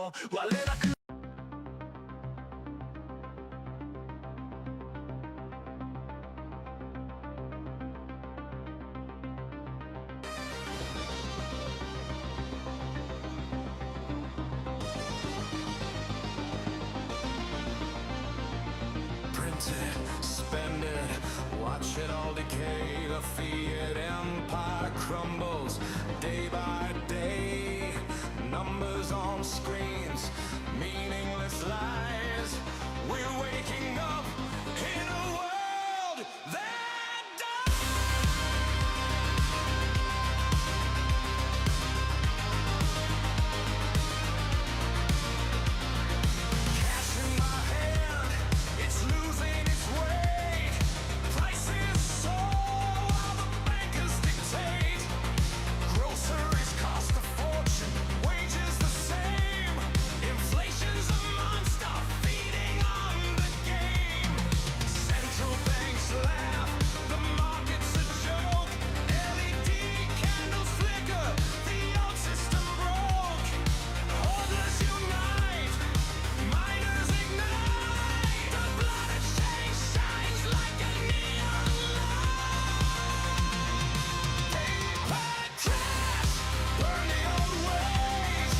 も割れなくSpend it, watch it all decay. The fiat empire crumbles day by day. Numbers on screens, meaningless lies. We're waking up in a world that cash in my hand, it's losing its way. Prices soar while the bankers dictate. Groceries cost a fortune, wages the same. Inflation's a monster feeding on the game. Central banks laugh, the market's a joke. LED candles flicker, the old system broke. Holders unite, miners ignite. The blood exchange shines like a neon light. Paper trash, burn the old ways.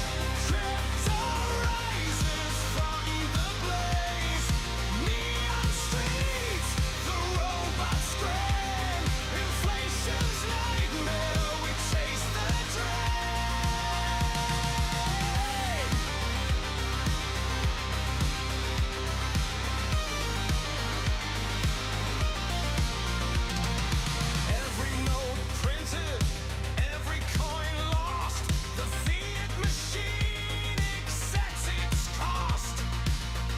Crypto rises from the blaze. Neon streets, the robots scream. Inflation's nightmare, we chase the drain. Every note printed, every coin lost. The fiat machine accepts its cost.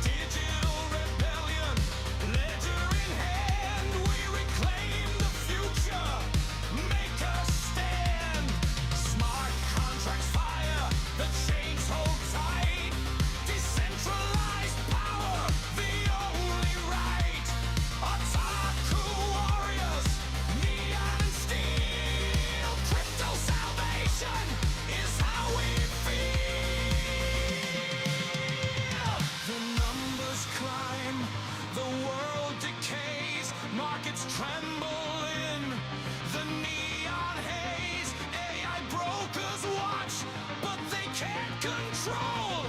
Digital rebellion, ledger in hand. We reclaim the future, make a stand. Smart contracts fire, the chains hold tight. Decentralized power, the only right. Otaku warriors, neon and steel. Crypto salvation is how we feel. The numbers climb, the world decays. Markets tremble in the neon haze. AI brokers watch, but they can't control.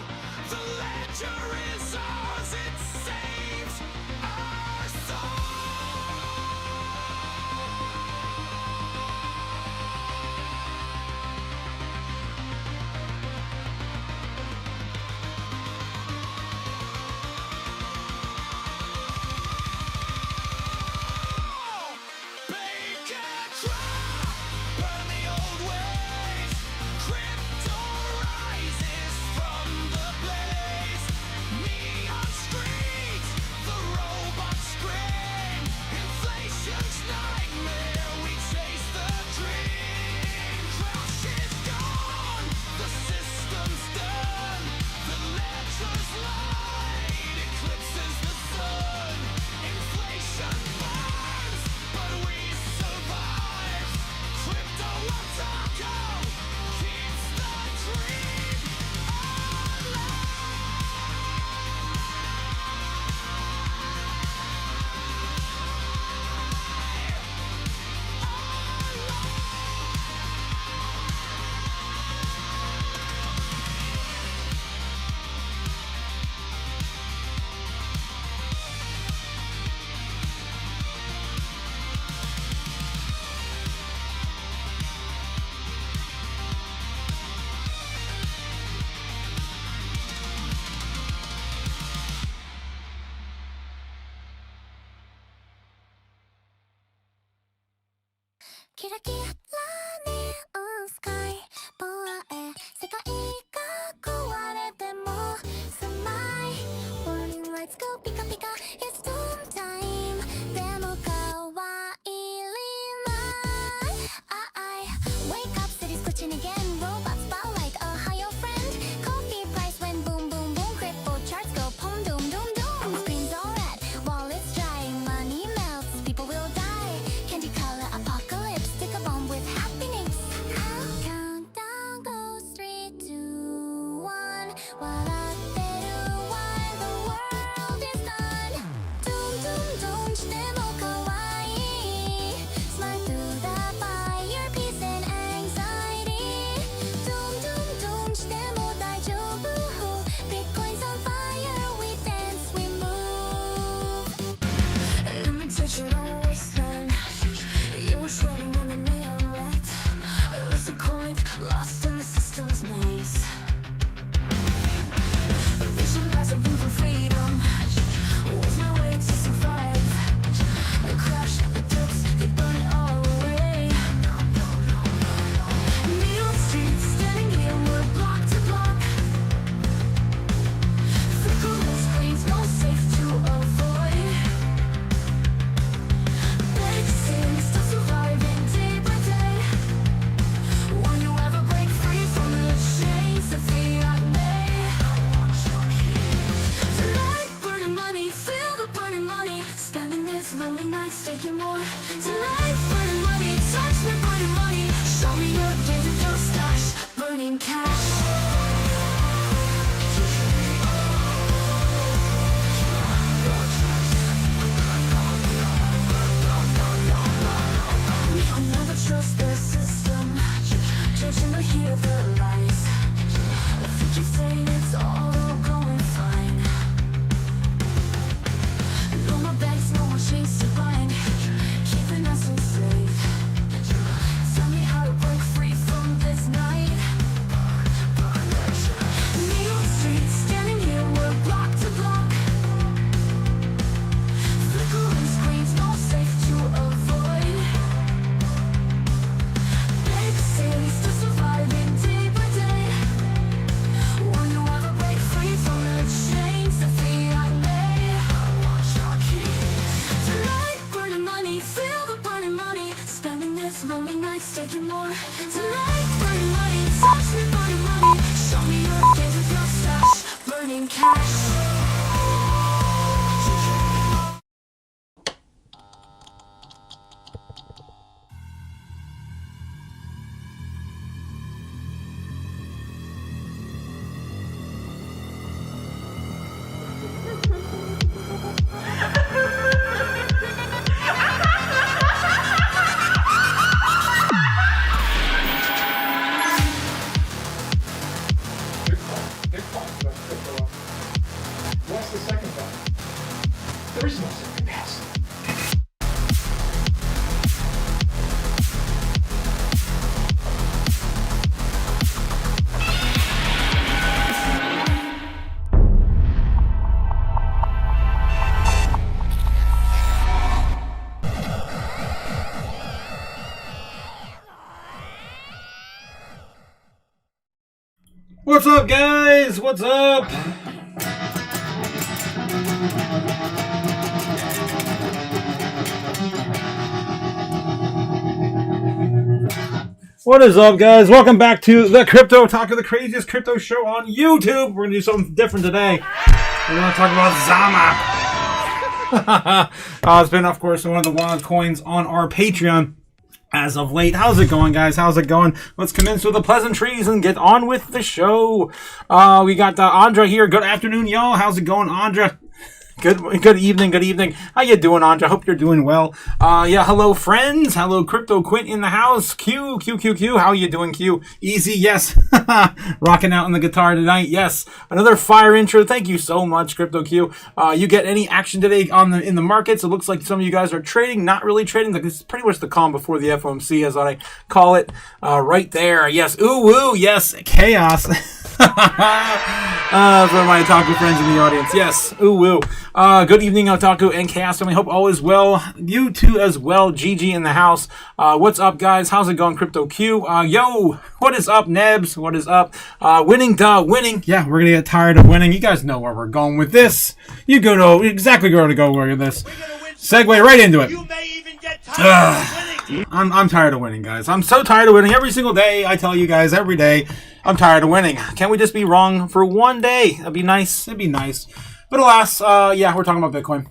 The ledger is ours, it saves our soul. Bake a trap, burn the old ways. Crypto rises from the blaze. Neon streets, the robots scream. Inflation's nightmare, we chase the dream. Crash is gone, the system's done. The ledger's light eclipses the sun. Inflation burns, but we survive. Crypto Otaku keeps the dream alive. With Christmas in the past. What's up, guys? What's up? What is up, guys? Welcome back to the Crypto Otaku, the craziest crypto show on YouTube. We're going to do something different today. We're going to talk about ZAMA. It's been, of course, one of the wild coins on our Patreon as of late. How's it going, guys? How's it going? Let's commence with the pleasantries and get on with the show. We got Andra here. Good afternoon, y'all. How's it going, Andra? Good evening. How you doing, Andra? Hope you're doing well. Yeah, hello, friends. Hello, Crypto Quint in the house. Q. How you doing, Q? Easy, yes. Rocking out on the guitar tonight, yes. Another fire intro. Thank you so much, Crypto Q. You get any action today in the markets? It looks like some of you guys are trading, not really trading. It's pretty much the calm before the FOMC, as I call it. Right there, yes. Ooh, woo, yes. Chaos. For my otaku friends in the audience, yes. Ooh, woo. Good evening, Otaku and Chaos family. Hope all is well. You too as well. GG in the house. What's up, guys? How's it going, Crypto Q? Yo, what is up, Nebs? What is up? Winning. Yeah, we're gonna get tired of winning. You guys know where we're going with this. You know exactly where to go with this. Segue right into it. You may even get tired of winning. I'm tired of winning, guys. I'm so tired of winning every single day. I tell you guys every day, I'm tired of winning. Can't we just be wrong for one day? That'd be nice. It'd be nice. But alas, yeah, we're talking about Bitcoin.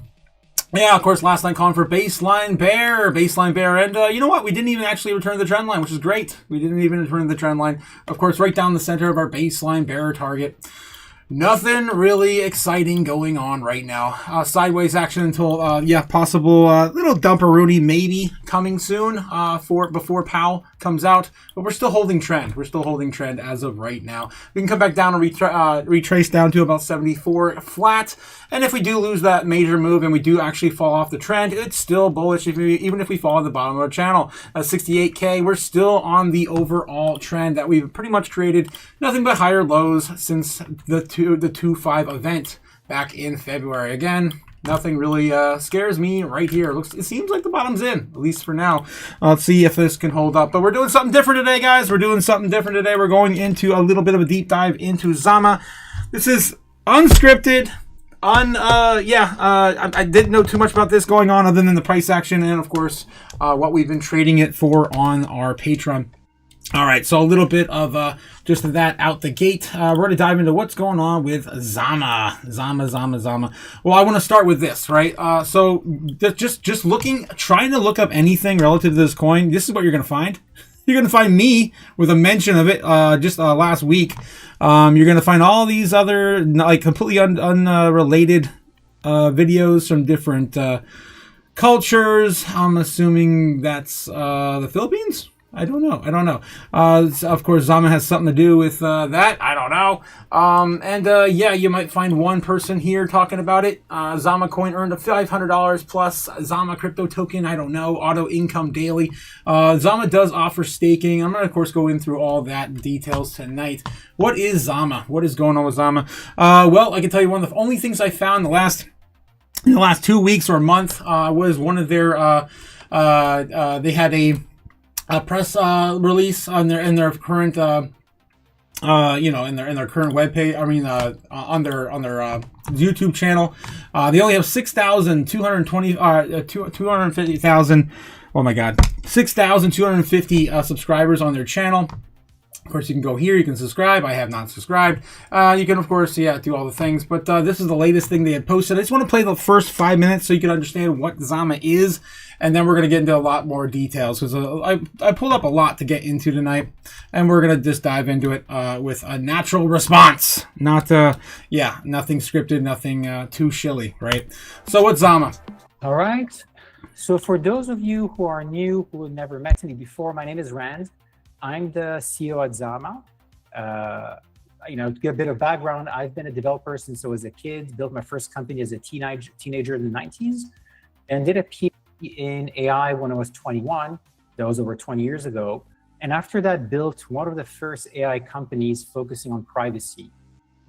Yeah, of course, last night calling for baseline bear, and you know what? We didn't even actually return to the trend line, which is great. We didn't even return to the trend line. Of course, right down the center of our baseline bear target. Nothing really exciting going on right now. Sideways action until, yeah, possible little dumperoonie maybe coming soon before Powell comes out. But we're still holding trend. We're still holding trend as of right now. We can come back down and retrace down to about 74 flat. And if we do lose that major move and we do actually fall off the trend, it's still bullish even if we fall at the bottom of our channel. 68K, we're still on the overall trend that we've pretty much created. Nothing but higher lows since the 2-5 event back in February. Again, nothing really scares me right here. It seems like the bottom's in, at least for now. Let's see if this can hold up. But we're doing something different today, guys. We're doing something different today. We're going into a little bit of a deep dive into ZAMA. This is unscripted. I didn't know too much about this going on other than the price action and, of course, what we've been trading it for on our Patreon. All right, so a little bit of just that out the gate. We're going to dive into what's going on with ZAMA. ZAMA. Well, I want to start with this, right? So just trying to look up anything relative to this coin. This is what you're going to find. You're going to find me with a mention of it just last week. You're going to find all these other like completely unrelated videos from different cultures. I'm assuming that's the Philippines. I don't know. Of course, ZAMA has something to do with that. I don't know. Yeah, you might find one person here talking about it. ZAMA coin earned $500 plus ZAMA crypto token. I don't know. Auto income daily. ZAMA does offer staking. I'm going to, of course, go in through all that details tonight. What is ZAMA? What is going on with ZAMA? Well, I can tell you one of the only things I found in the last 2 weeks or a month was one of their they had a press release on their current in their current webpage. I mean, on their YouTube channel, they only have 250,000. Oh my God, 6,250 subscribers on their channel. Of course, you can go here, you can subscribe. I have not subscribed. You can, of course, do all the things. But this is the latest thing they had posted. I just want to play the first 5 minutes so you can understand what ZAMA is. And then we're going to get into a lot more details because I pulled up a lot to get into tonight. And we're going to just dive into it with a natural response. Not, nothing scripted, nothing too shilly, right? So what's ZAMA? All right. So for those of you who are new, who have never met me before, my name is Rand. I'm the CEO at ZAMA. to get a bit of background, I've been a developer since I was a kid, built my first company as a teenager in the 90s, and did a PhD in AI when I was 21. That was over 20 years ago. And after that, built one of the first AI companies focusing on privacy.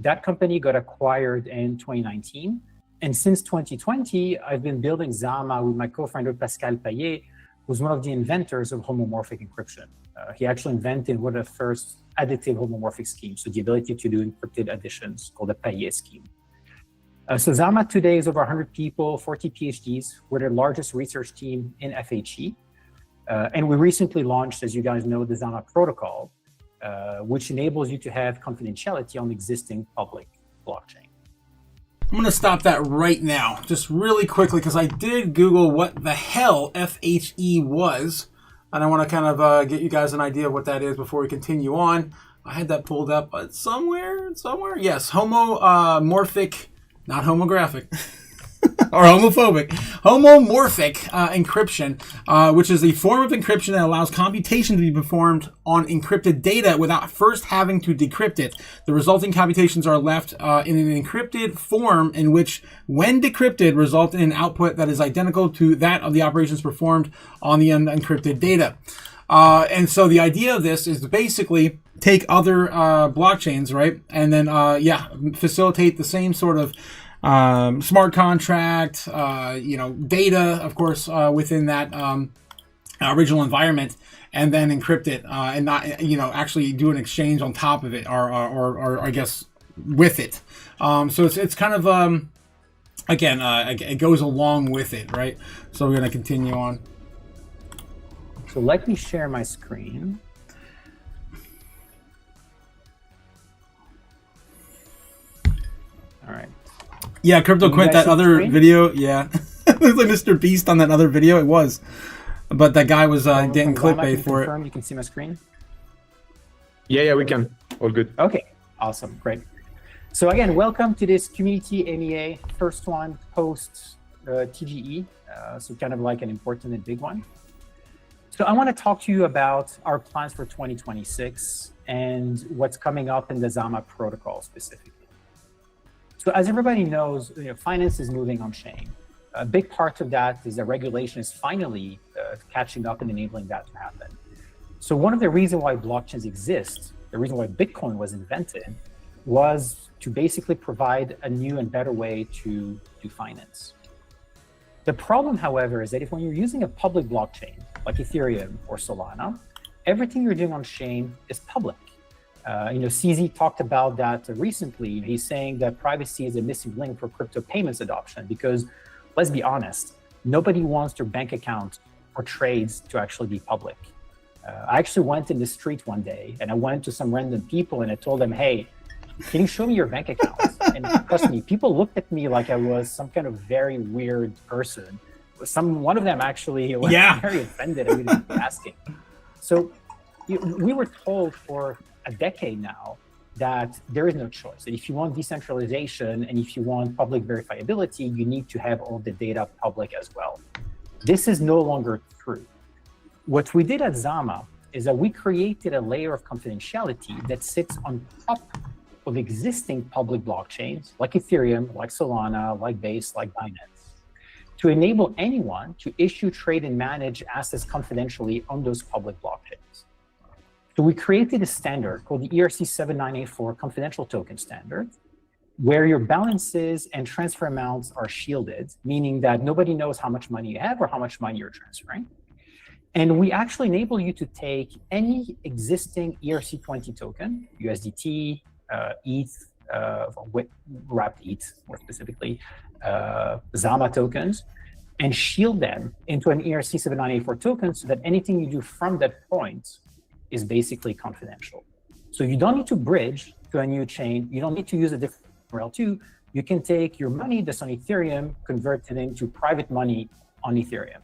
That company got acquired in 2019. And since 2020, I've been building ZAMA with my co-founder, Pascal Payet, who's one of the inventors of homomorphic encryption. He actually invented one of the first additive homomorphic schemes, so the ability to do encrypted additions called the Payet scheme. So ZAMA today is over 100 people, 40 PhDs. We're the largest research team in FHE. And we recently launched, as you guys know, the ZAMA protocol, which enables you to have confidentiality on existing public blockchain. I'm going to stop that right now, just really quickly, because I did Google what the hell FHE was, and I want to kind of get you guys an idea of what that is before we continue on. I had that pulled up, but somewhere, yes, homomorphic, not homographic, or homophobic, homomorphic encryption, which is a form of encryption that allows computation to be performed on encrypted data without first having to decrypt it. The resulting computations are left in an encrypted form in which, when decrypted, result in an output that is identical to that of the operations performed on the unencrypted data. And so the idea of this is to basically take other blockchains, right, and then facilitate the same sort of smart contract, data, of course, within that original environment, and then encrypt it, and not, actually do an exchange on top of it, or I guess with it. So it's kind of, it goes along with it, right? So we're going to continue on. So let me share my screen. All right. Yeah, Crypto Quint, that other video, yeah. It looks like Mr. Beast on that other video. It was. But that guy was getting clickbait for it. You can see my screen? Yeah, we can. All good. Okay, awesome, great. So again, welcome to this community MEA, first one post TGE, so kind of like an important and big one. So I want to talk to you about our plans for 2026 and what's coming up in the ZAMA protocol specifically. So as everybody knows, finance is moving on chain. A big part of that is that regulation is finally catching up and enabling that to happen. So one of the reasons why blockchains exist, the reason why Bitcoin was invented, was to basically provide a new and better way to do finance. The problem, however, is that when you're using a public blockchain, like Ethereum or Solana, everything you're doing on chain is public. CZ talked about that recently. He's saying that privacy is a missing link for crypto payments adoption because, let's be honest, nobody wants their bank account or trades to actually be public. I actually went in the street one day and I went to some random people and I told them, hey, can you show me your bank account? And trust me, people looked at me like I was some kind of very weird person. One of them actually was very offended at me asking. So we were told for a decade now that there is no choice. That if you want decentralization and if you want public verifiability, you need to have all the data public as well. This is no longer true. What we did at ZAMA is that we created a layer of confidentiality that sits on top of existing public blockchains like Ethereum, like Solana, like Base, like Binance, to enable anyone to issue, trade, and manage assets confidentially on those public blockchains. So we created a standard called the ERC 7984 confidential token standard, where your balances and transfer amounts are shielded, meaning that nobody knows how much money you have or how much money you're transferring. And we actually enable you to take any existing ERC20 token, USDT, ETH, wrapped ETH more specifically, ZAMA tokens, and shield them into an ERC 7984 token so that anything you do from that point is basically confidential. So you don't need to bridge to a new chain. You don't need to use a different URL2. You can take your money that's on Ethereum, convert it into private money on Ethereum.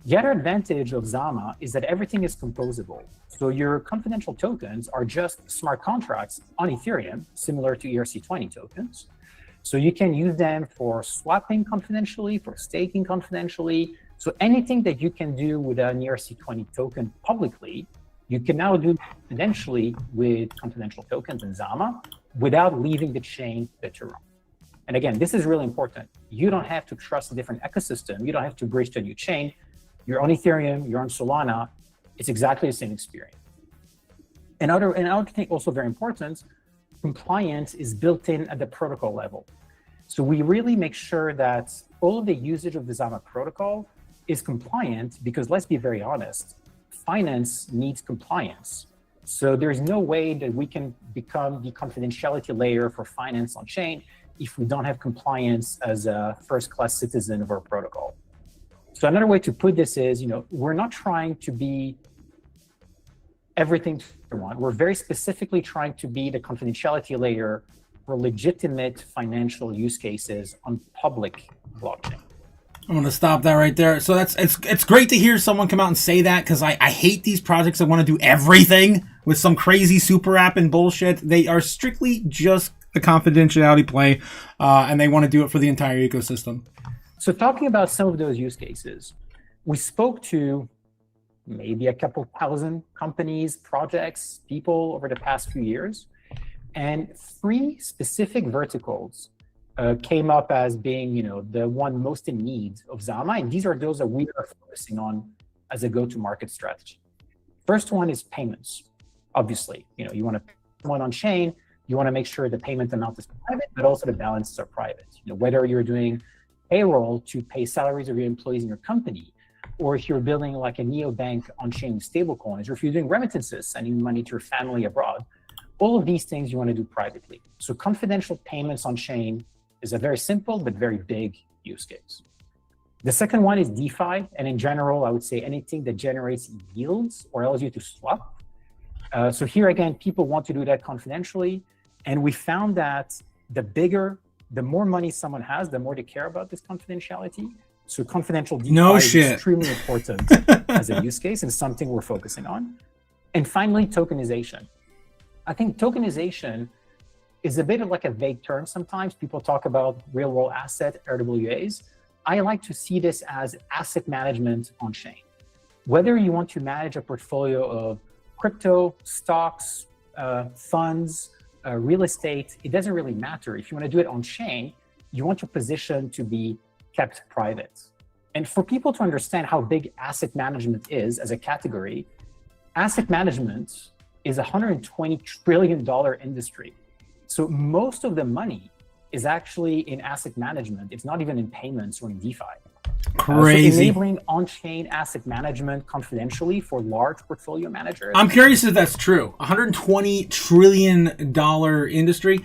The other advantage of ZAMA is that everything is composable. So your confidential tokens are just smart contracts on Ethereum, similar to ERC20 tokens. So you can use them for swapping confidentially, for staking confidentially. So anything that you can do with an ERC20 token publicly, You can now do confidentially with confidential tokens and ZAMA without leaving the chain that you're on. And again, this is really important. You don't have to trust a different ecosystem. You don't have to bridge to a new chain. You're on Ethereum, you're on Solana. It's exactly the same experience. Another thing also very important, compliance is built in at the protocol level. So we really make sure that all of the usage of the ZAMA protocol is compliant because let's be very honest, finance needs compliance. So there's no way that we can become the confidentiality layer for finance on chain if we don't have compliance as a first-class citizen of our protocol. So another way to put this is, we're not trying to be everything to everyone. We're very specifically trying to be the confidentiality layer for legitimate financial use cases on public blockchain. I'm gonna stop that right there. So it's great to hear someone come out and say that, because I hate these projects that want to do everything with some crazy super app and bullshit. They are strictly just a confidentiality play, and they want to do it for the entire ecosystem. So talking about some of those use cases, we spoke to maybe a couple thousand companies, projects, people over the past few years, and 3 specific verticals came up as being, the one most in need of ZAMA, and these are those that we are focusing on as a go-to-market strategy. First one is payments. Obviously, you want to pay someone on chain, you want to make sure the payment amount is private, but also the balances are private. Whether you're doing payroll to pay salaries of your employees in your company, or if you're building like a neobank on-chain stablecoins, or if you're doing remittances, sending money to your family abroad, all of these things you want to do privately. So confidential payments on chain is a very simple but very big use case. The second one is DeFi, and in general, I would say anything that generates yields or allows you to swap. So here again, people want to do that confidentially, and we found that the more money someone has, the more they care about this confidentiality. So confidential DeFi is extremely important as a use case and something we're focusing on. And finally, tokenization. I think tokenization is a bit of like a vague term sometimes. People talk about real-world asset, RWAs. I like to see this as asset management on chain. Whether you want to manage a portfolio of crypto, stocks, funds, real estate, it doesn't really matter. If you want to do it on chain, you want your position to be kept private. And for people to understand how big asset management is as a category, asset management is a $120 trillion industry. So most of the money is actually in asset management. It's not even in payments or in DeFi. Crazy. So enabling on-chain asset management confidentially for large portfolio managers. I'm curious if that's true. $120 trillion industry.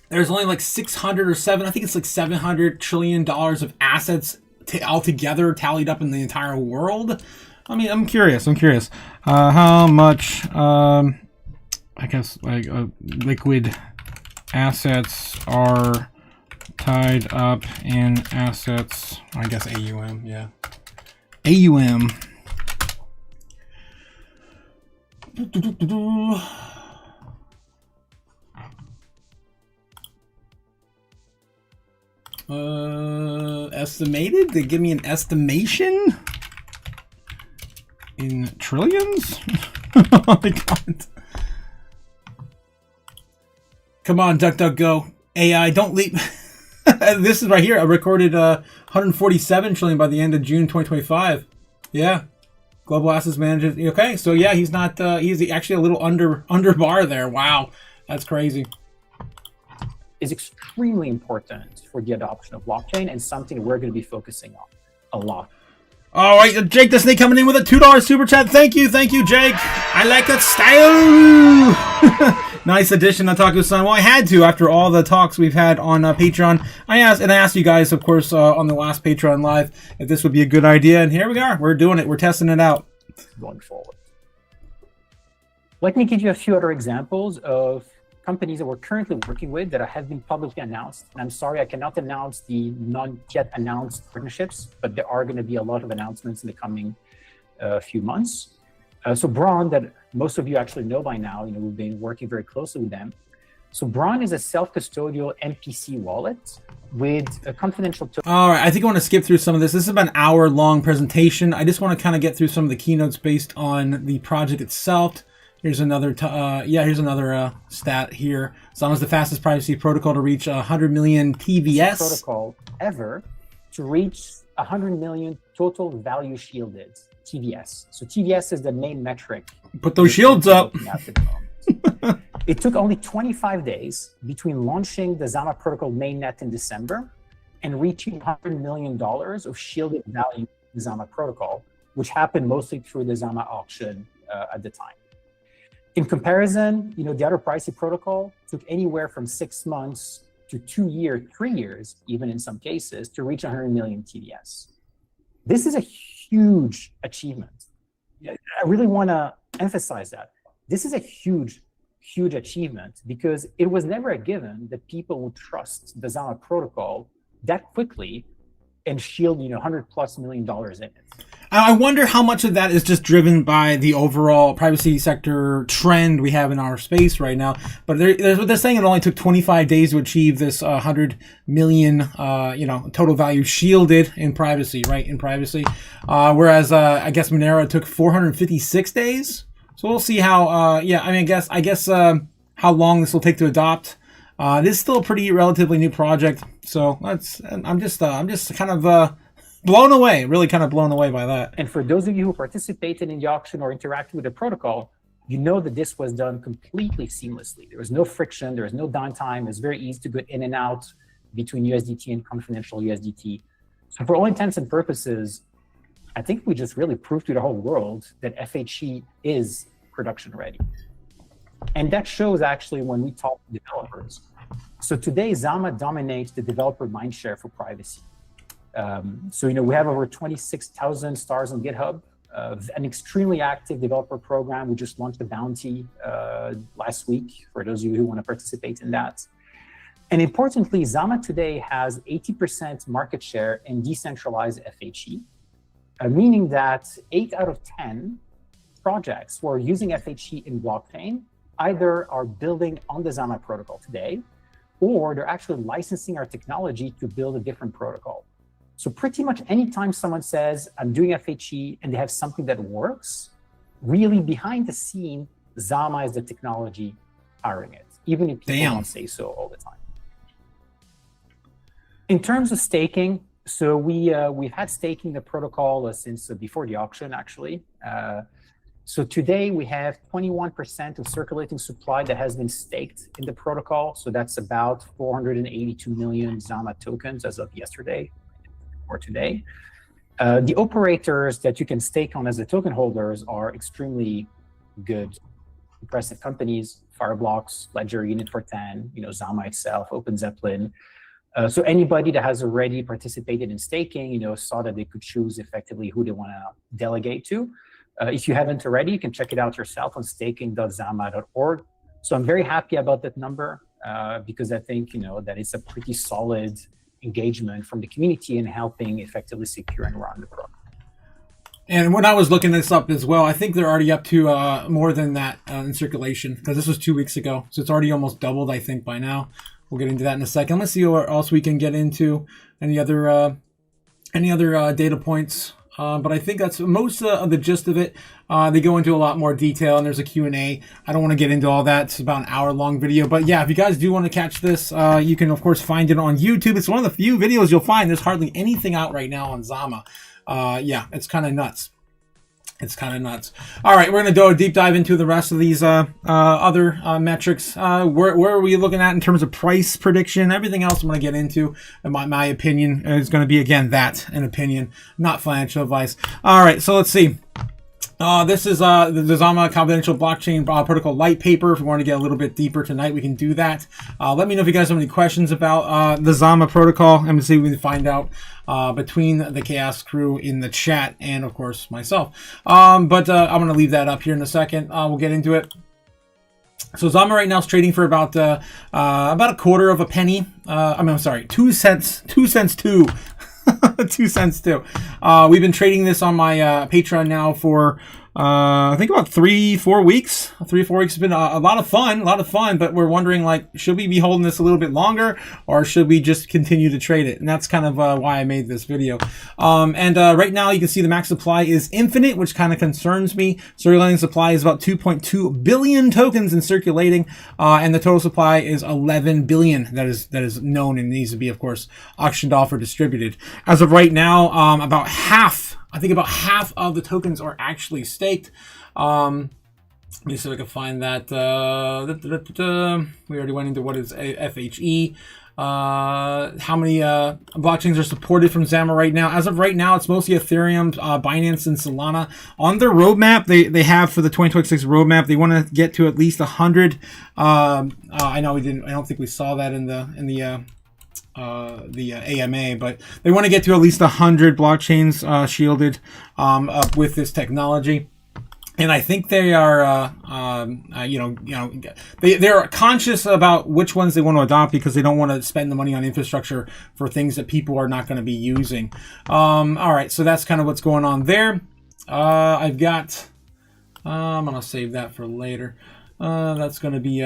There's only like 600 or 7. I think it's like $700 trillion of assets altogether tallied up in the entire world. I mean, I'm curious. How much? I guess like liquid assets are tied up in assets. I guess AUM. Yeah. AUM. Estimated? They give me an estimation in trillions? Oh my god. Come on, DuckDuckGo. AI, don't leap. This is right here. I recorded 147 trillion by the end of June 2025. Yeah. Global assets management. Okay, so yeah, he's not. He's actually a little under bar there. Wow, that's crazy. Is extremely important for the adoption of blockchain and something we're going to be focusing on a lot. All right, Jake the Snake coming in with a $2 super chat. Thank you, Jake. I like that style. Nice addition, Otaku-san. Well, I had to after all the talks we've had on Patreon. I asked you guys, of course, on the last Patreon live, if this would be a good idea, and here we are. We're doing it. We're testing it out. Going forward. Let me give you a few other examples of companies that we're currently working with that have been publicly announced. And I'm sorry, I cannot announce the not yet announced partnerships, but there are going to be a lot of announcements in the coming few months. So Braun, that most of you actually know by now, we've been working very closely with them. So Braun is a self-custodial MPC wallet with a confidential token. All right, I think I want to skip through some of this. This is about an hour-long presentation. I just want to kind of get through some of the keynotes based on the project itself. Here's another, here's another stat here. ZAMA's the fastest privacy protocol to reach 100 million TVS. Protocol ever to reach 100 million total value shielded TVS. So TVS is the main metric. Put those shields up. It took only 25 days between launching the ZAMA protocol mainnet in December and reaching $100 million of shielded value in the ZAMA protocol, which happened mostly through the ZAMA auction at the time. In comparison, the other pricey protocol took anywhere from 6 months to 2 years, 3 years, even in some cases, to reach 100 million TVS. This is a huge achievement. I really want to emphasize that. This is a huge achievement because it was never a given that people would trust the ZAMA protocol that quickly and shield, $100+ million in it. I wonder how much of that is just driven by the overall privacy sector trend we have in our space right now. But they're saying it only took 25 days to achieve this 100 million, total value shielded in privacy, right? In privacy. Whereas, I guess Monero took 456 days. So we'll see how, I guess how long this will take to adopt. This is still a pretty relatively new project. So I'm just kind of, blown away, really kind of blown away by that. And for those of you who participated in the auction or interacted with the protocol, you know that this was done completely seamlessly. There was no friction, there was no downtime. It's very easy to go in and out between USDT and confidential USDT. So for all intents and purposes, I think we just really proved to the whole world that FHE is production ready. And that shows actually when we talk to developers. So today, ZAMA dominates the developer mindshare for privacy. We have over 26,000 stars on GitHub, an extremely active developer program. We just launched the bounty last week for those of you who want to participate in that. And importantly, ZAMA today has 80% market share in decentralized FHE, meaning that 8 out of 10 projects who are using FHE in blockchain either are building on the ZAMA protocol today, or they're actually licensing our technology to build a different protocol. So pretty much anytime someone says, I'm doing FHE and they have something that works, really behind the scene, ZAMA is the technology powering it, even if people don't say so all the time. In terms of staking, so we've had staking the protocol since before the auction, actually. So today we have 21% of circulating supply that has been staked in the protocol. So that's about 482 million ZAMA tokens as of yesterday or today. The operators that you can stake on as the token holders are extremely good, impressive companies: Fireblocks, Ledger, Unit410, ZAMA itself, OpenZeppelin. So anybody that has already participated in staking, saw that they could choose effectively who they want to delegate to. If you haven't already, you can check it out yourself on staking.zama.org. So I'm very happy about that number because I think, that it's a pretty solid engagement from the community in helping effectively secure and run the program. And when I was looking this up as well, I think they're already up to more than that in circulation, because this was 2 weeks ago. So it's already almost doubled, I think, by now. We'll get into that in a second. Let's see what else we can get into. Any other data points? But I think that's most of the gist of it. They go into a lot more detail, and there's a Q&A. I don't want to get into all that. It's about an hour-long video. But yeah, if you guys do want to catch this, you can, of course, find it on YouTube. It's one of the few videos you'll find. There's hardly anything out right now on ZAMA. Yeah, it's kind of nuts. It's kind of nuts. All right, we're going to do a deep dive into the rest of these other metrics. Where are we looking at in terms of price prediction? Everything else I'm going to get into, in my opinion, is going to be, again, an opinion, not financial advice. All right, so let's see. This is the ZAMA Confidential Blockchain Protocol Light Paper. If we want to get a little bit deeper tonight, we can do that. Let me know if you guys have any questions about the ZAMA protocol. I'm going to see if we can find out between the Chaos crew in the chat and, of course, myself. But I'm going to leave that up here in a second. We'll get into it. So ZAMA right now is trading for about a quarter of a penny. I'm sorry, 2 cents. 2 cents too. 2 cents too. We've been trading this on my Patreon now for I think about 3-4 weeks. 3 or 4 weeks has been a lot of fun, but we're wondering, like, should we be holding this a little bit longer, or should we just continue to trade it? And that's kind of why I made this video. Right now you can see the max supply is infinite, which kind of concerns me. Circulating supply is about 2.2 billion tokens in circulating, and the total supply is 11 billion that is known and needs to be, of course, auctioned off or distributed. As of right now, about half of the tokens are actually staked. Let me see if I can find that. We already went into what is FHE. How many blockchains are supported from ZAMA right now? As of right now, it's mostly Ethereum, Binance, and Solana. On their roadmap, they have for the 2026 roadmap, they want to get to at least 100. I know we didn't. I don't think we saw that in the AMA, but they want to get to at least 100 blockchains shielded with this technology. And I think they are, they're conscious about which ones they want to adopt because they don't want to spend the money on infrastructure for things that people are not going to be using. All right, so that's kind of what's going on there. I've got, I'm going to save that for later. That's going to be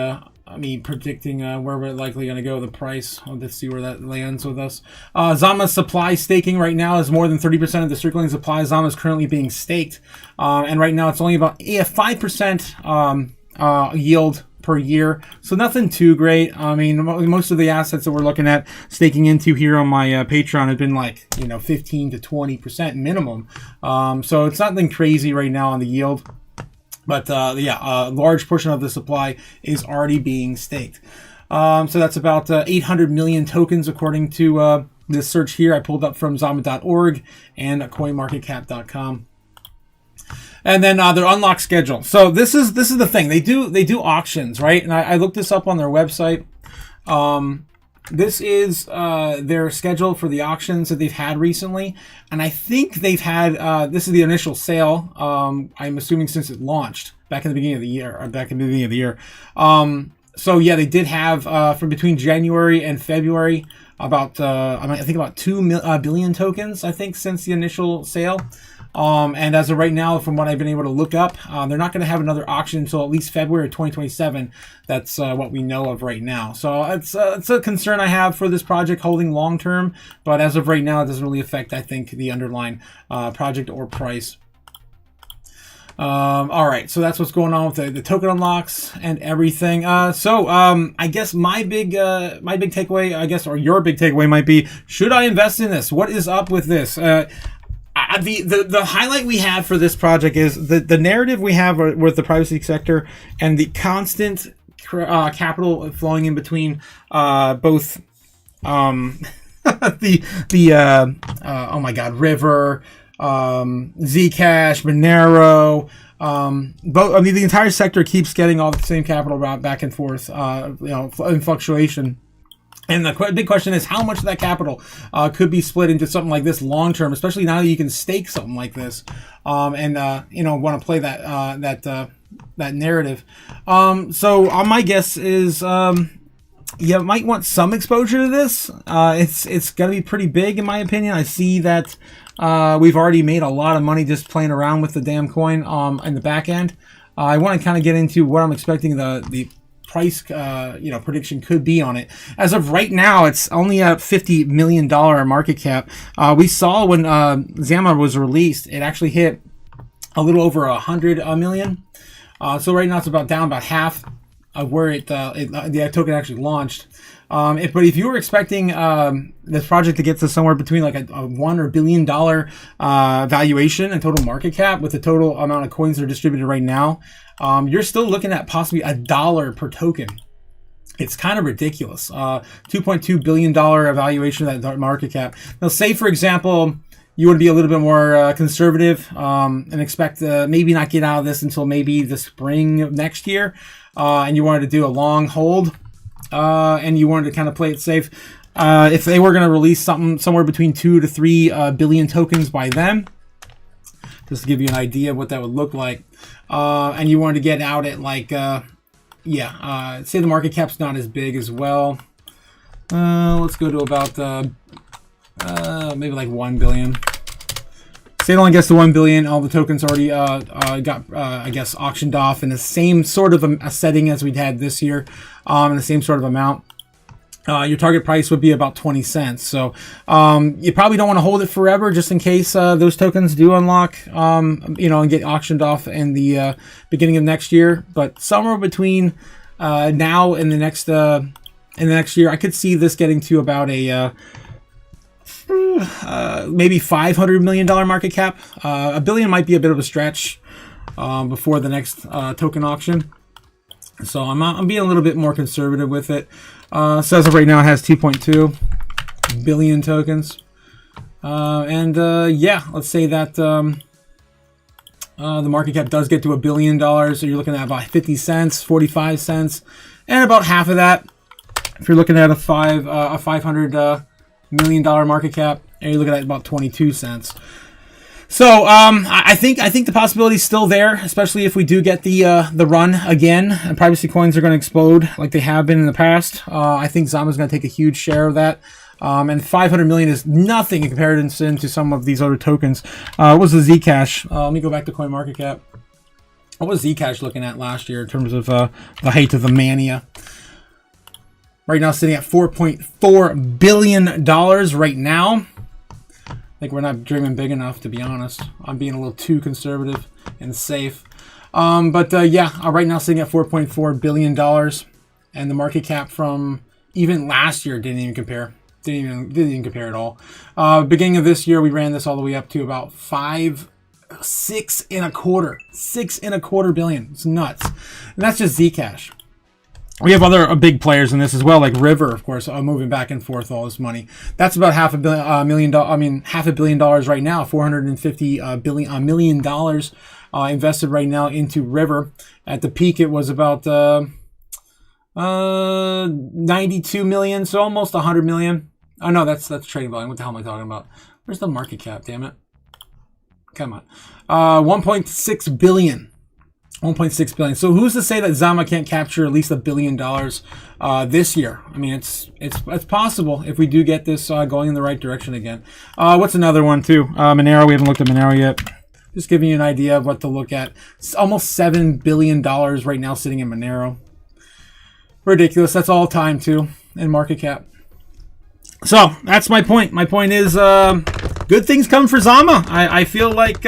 me predicting where we're likely going to go, the price. Let's see where that lands with us. ZAMA's supply staking right now is more than 30% of the circulating supply. ZAMA is currently being staked. And right now it's only about 5% yield per year. So nothing too great. I mean, most of the assets that we're looking at staking into here on my Patreon have been like, 15 to 20% minimum. So it's nothing crazy right now on the yield. But a large portion of the supply is already being staked. So that's about 800 million tokens according to this search here I pulled up from ZAMA.org and coinmarketcap.com. And then their unlock schedule. So this is the thing. They do auctions, right? And I looked this up on their website. This is their schedule for the auctions that they've had recently, and I think they've had this is the initial sale. I'm assuming since it launched back in the beginning of the year. So yeah, they did have from between January and February about I think about 2 billion tokens. I think since the initial sale. And as of right now, from what I've been able to look up, they're not going to have another auction until at least February 2027. That's what we know of right now. So it's a concern I have for this project holding long term. But as of right now, it doesn't really affect, I think, the underlying project or price. All right, so that's what's going on with the token unlocks and everything. I guess my big takeaway, I guess, or your big takeaway might be: should I invest in this? What is up with this? The highlight we have for this project is the narrative we have with the privacy sector and the constant capital flowing in between both oh my god, River, Zcash, Monero, the entire sector keeps getting all the same capital back and forth, in fluctuation. And the big question is how much of that capital could be split into something like this long term, especially now that you can stake something like this, and want to play that narrative. So my guess is you might want some exposure to this. It's going to be pretty big in my opinion. I see that we've already made a lot of money just playing around with the damn coin in the back end. I want to kind of get into what I'm expecting the price prediction could be on it. As of right now, it's only a $50 million market cap. We saw when ZAMA was released, it actually hit a little over 100 million. So right now it's down about half of where the token actually launched. But if you were expecting this project to get to somewhere between like a $1 billion valuation and total market cap with the total amount of coins that are distributed right now, you're still looking at possibly $1 per token. It's kind of ridiculous. $2.2 billion evaluation of that market cap. Now, say for example, you would be a little bit more conservative and expect maybe not get out of this until maybe the spring of next year, and you wanted to do a long hold, and you wanted to kind of play it safe. If they were going to release something somewhere between 2 to 3 billion tokens by then, just to give you an idea of what that would look like, and you wanted to get out at like, say the market cap's not as big as well. Let's go to about maybe like 1 billion. Stayed only gets to 1 billion. All the tokens already got, I guess, auctioned off in the same sort of a setting as we'd had this year, in the same sort of amount. Your target price would be about 20 cents. So you probably don't want to hold it forever, just in case those tokens do unlock, and get auctioned off in the beginning of next year. But somewhere between now and the next year, I could see this getting to about a maybe $500 million market cap. A billion might be a bit of a stretch before the next token auction. So I'm being a little bit more conservative with it. So as of right now, it has 2.2 billion tokens. Yeah, let's say that the market cap does get to $1 billion. So you're looking at about 50 cents, 45 cents, and about half of that, if you're looking at a $500 million market cap, and you're looking at about 22 cents. So I think the possibility is still there, especially if we do get the run again, and privacy coins are going to explode like they have been in the past. I think ZAMA is going to take a huge share of that. And 500 million is nothing in comparison to some of these other tokens. What was the Zcash? Let me go back to CoinMarketCap. What was Zcash looking at last year in terms of the height of the mania? Right now, sitting at $4.4 billion right now. I think we're not dreaming big enough, to be honest. I'm being a little too conservative and safe. Yeah, right now sitting at $4.4 billion. And the market cap from even last year didn't even compare. Didn't even compare at all. Beginning of this year, we ran this all the way up to about six and a quarter billion. It's nuts. And that's just Zcash. We have other big players in this as well, like River, of course, moving back and forth all this money. That's about $500 million right now. $450 million invested right now into River. At the peak, it was about 92 million, so almost 100 million. Oh no, that's trading volume. What the hell am I talking about? Where's the market cap? Damn it! Come on, 1.6 billion. 1.6 billion. So who's to say that ZAMA can't capture at least $1 billion this year? I mean, it's possible if we do get this going in the right direction again. What's another one too? Monero. We haven't looked at Monero yet. Just giving you an idea of what to look at. It's almost $7 billion right now sitting in Monero. Ridiculous. That's all time too in market cap. So that's my point. My point is good things come for ZAMA. I feel like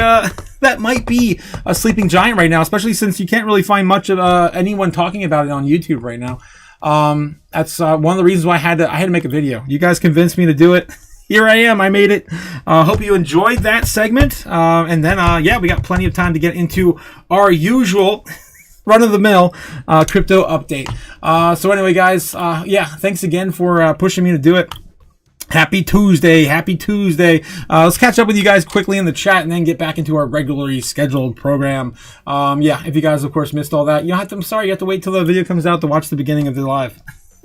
that might be a sleeping giant right now, especially since you can't really find much of anyone talking about it on YouTube right now. That's one of the reasons why I had to make a video. You guys convinced me to do it. Here I am. I made it. Hope you enjoyed that segment. And then, yeah, we got plenty of time to get into our usual run-of-the-mill crypto update. So anyway, guys, yeah, thanks again for pushing me to do it. Happy Tuesday. Happy Tuesday. Let's catch up with you guys quickly in the chat and then get back into our regularly scheduled program. Yeah, if you guys, of course, missed all that, I'm sorry, you have to wait till the video comes out to watch the beginning of the live.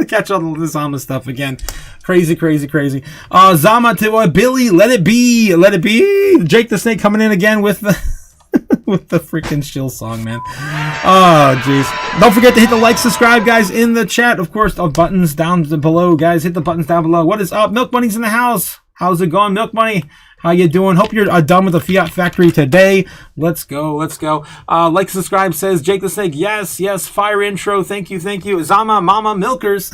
Catch all the ZAMA stuff again. Crazy. ZAMA to Billy, let it be. Let it be. Jake the Snake coming in again with the with the freaking shill song, man. Oh, jeez. Don't forget to hit the like, subscribe, guys, in the chat. Of course, the buttons down below, guys. Hit the buttons down below. What is up? Milk Money's in the house. How's it going, Milk Money? How you doing? Hope you're done with the Fiat Factory today. Let's go. Like, subscribe, says Jake the Snake. Yes. Fire intro. Thank you. ZAMA Mama Milkers.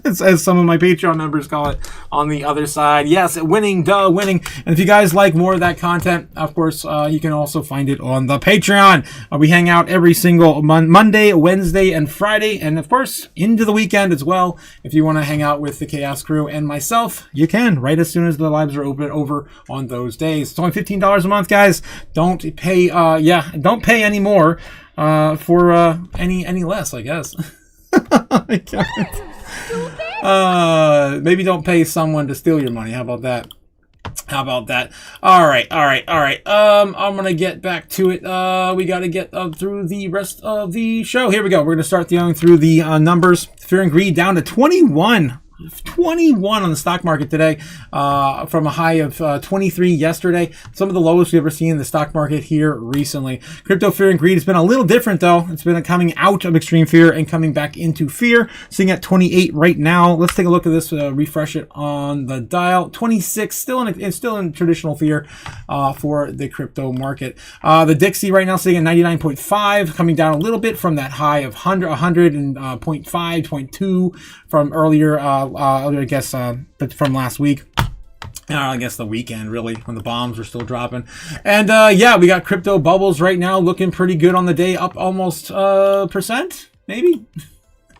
As some of my Patreon members call it on the other side. Yes, winning. And if you guys like more of that content, of course, you can also find it on the Patreon. We hang out every single Monday, Wednesday, and Friday. And of course, into the weekend as well. If you want to hang out with the Chaos Crew and myself, you can right as soon as the lives are open over on those days. It's only $15 a month, guys. Don't pay, don't pay any more for any less, I guess. I can't. Maybe don't pay someone to steal your money. How about that? All right. I'm gonna get back to it. We gotta get through the rest of the show. Here we go. We're gonna start going through the numbers. Fear and Greed down to 21. 21 on the stock market today, from a high of 23 yesterday. Some of the lowest we've ever seen in the stock market here recently. Crypto fear and greed has been a little different though. It's been coming out of extreme fear and coming back into fear. Sitting at 28 right now. Let's take a look at this. Refresh it on the dial. 26, still in traditional fear for the crypto market. The Dixie right now sitting at 99.5, coming down a little bit from that high of 100 and 0.5, 0.2 from earlier. I guess, but from last week. I guess the weekend, really, when the bombs were still dropping. And, yeah, we got crypto bubbles right now looking pretty good on the day, up almost percent, maybe?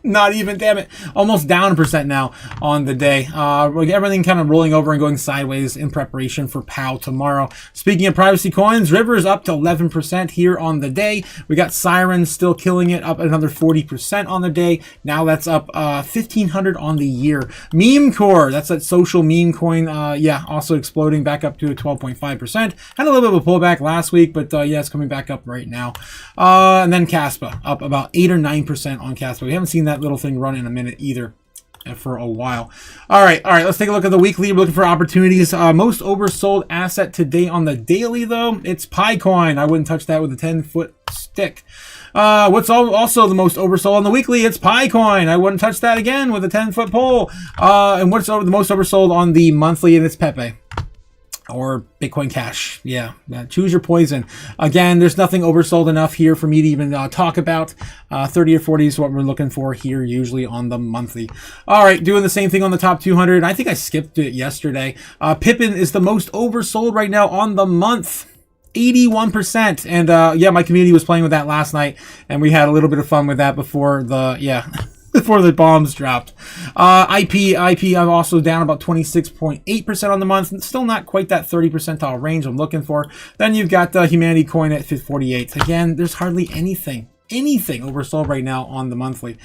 Not even, damn it. Almost down 1% now on the day. Everything kind of rolling over and going sideways in preparation for POW tomorrow. Speaking of privacy coins, River's up to 11% here on the day. We got Siren still killing it, up another 40% on the day. Now that's up 1,500 on the year. Meme Core, that's that social meme coin. Yeah, also exploding back up to a 12.5%. Had a little bit of a pullback last week, but yeah, it's coming back up right now. And then Caspa, up about 8 or 9% on Caspa. We haven't seen that little thing run in a minute either for a while. All right, let's take a look at the weekly. We're looking for opportunities. Most oversold asset today on the daily, though, it's Picoin. I wouldn't touch that with a 10-foot stick. What's also the most oversold on the weekly? It's Picoin. I wouldn't touch that again with a 10-foot pole. And what's the most oversold on the monthly? And it's Pepe. Or Bitcoin Cash. Yeah, choose your poison. Again, there's nothing oversold enough here for me to even talk about. 30 or 40 is what we're looking for here, usually on the monthly. All right, doing the same thing on the top 200. I think I skipped it yesterday. Pippin is the most oversold right now on the month. 81%. And yeah, my community was playing with that last night, and we had a little bit of fun with that before the, yeah. Before the bombs dropped. IP, I'm also down about 26.8% on the month. Still not quite that 30 percentile range I'm looking for. Then you've got the Humanity coin at 48. Again, there's hardly anything oversold right now on the monthly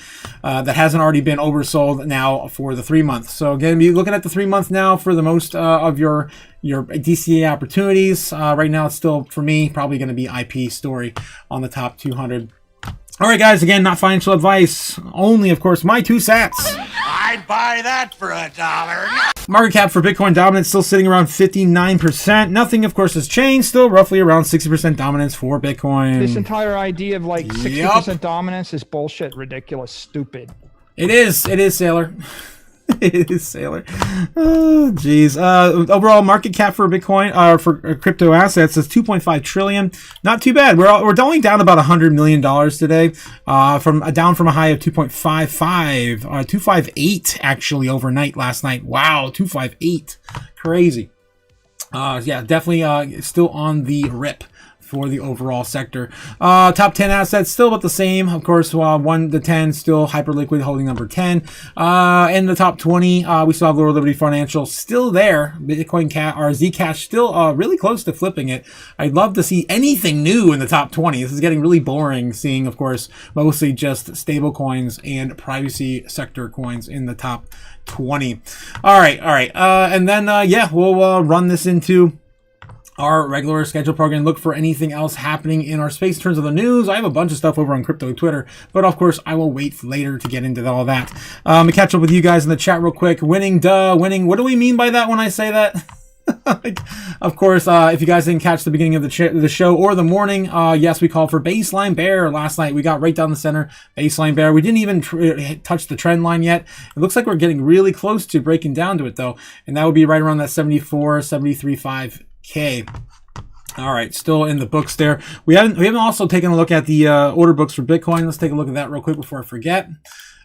that hasn't already been oversold now for the 3 months. So again, you're looking at the 3 months now for the most of your DCA opportunities. Right now, it's still, for me, probably going to be IP story on the top 200. All right, guys, again, not financial advice. Only, of course, my 2 sats. I'd buy that for $1. Market cap for Bitcoin dominance still sitting around 59%. Nothing, of course, has changed. Still roughly around 60% dominance for Bitcoin. This entire idea of like 60% dominance is bullshit, ridiculous, stupid. It is, Sailor. It is, Sailor. Oh, geez. Overall market cap for Bitcoin, for crypto assets is 2.5 trillion. Not too bad. We're only down about $100 million today, down from a high of 2.55, 258 actually overnight last night. Wow, 258, crazy. Yeah, definitely still on the rip for the overall sector. Top 10 assets still about the same. Of course, 1 to 10 still Hyperliquid holding number 10. In the top 20, we still have Lower Liberty Financial still there. Bitcoin or Zcash still really close to flipping it. I'd love to see anything new in the top 20. This is getting really boring, seeing, of course, mostly just stable coins and privacy sector coins in the top 20. All right. And then, yeah, we'll run this into our regular schedule program, look for anything else happening in our space in terms of the news. I have a bunch of stuff over on Crypto Twitter, but of course I will wait later to get into all that. To catch up with you guys in the chat real quick. Winning. What do we mean by that when I say that? Of course, if you guys didn't catch the beginning of the show or the morning, yes, we called for baseline bear last night. We got right down the center, baseline bear. We didn't even touch the trend line yet. It looks like we're getting really close to breaking down to it though, and that would be right around that 73.5K. All right, still in the books there. We haven't also taken a look at the order books for Bitcoin. Let's take a look at that real quick before I forget,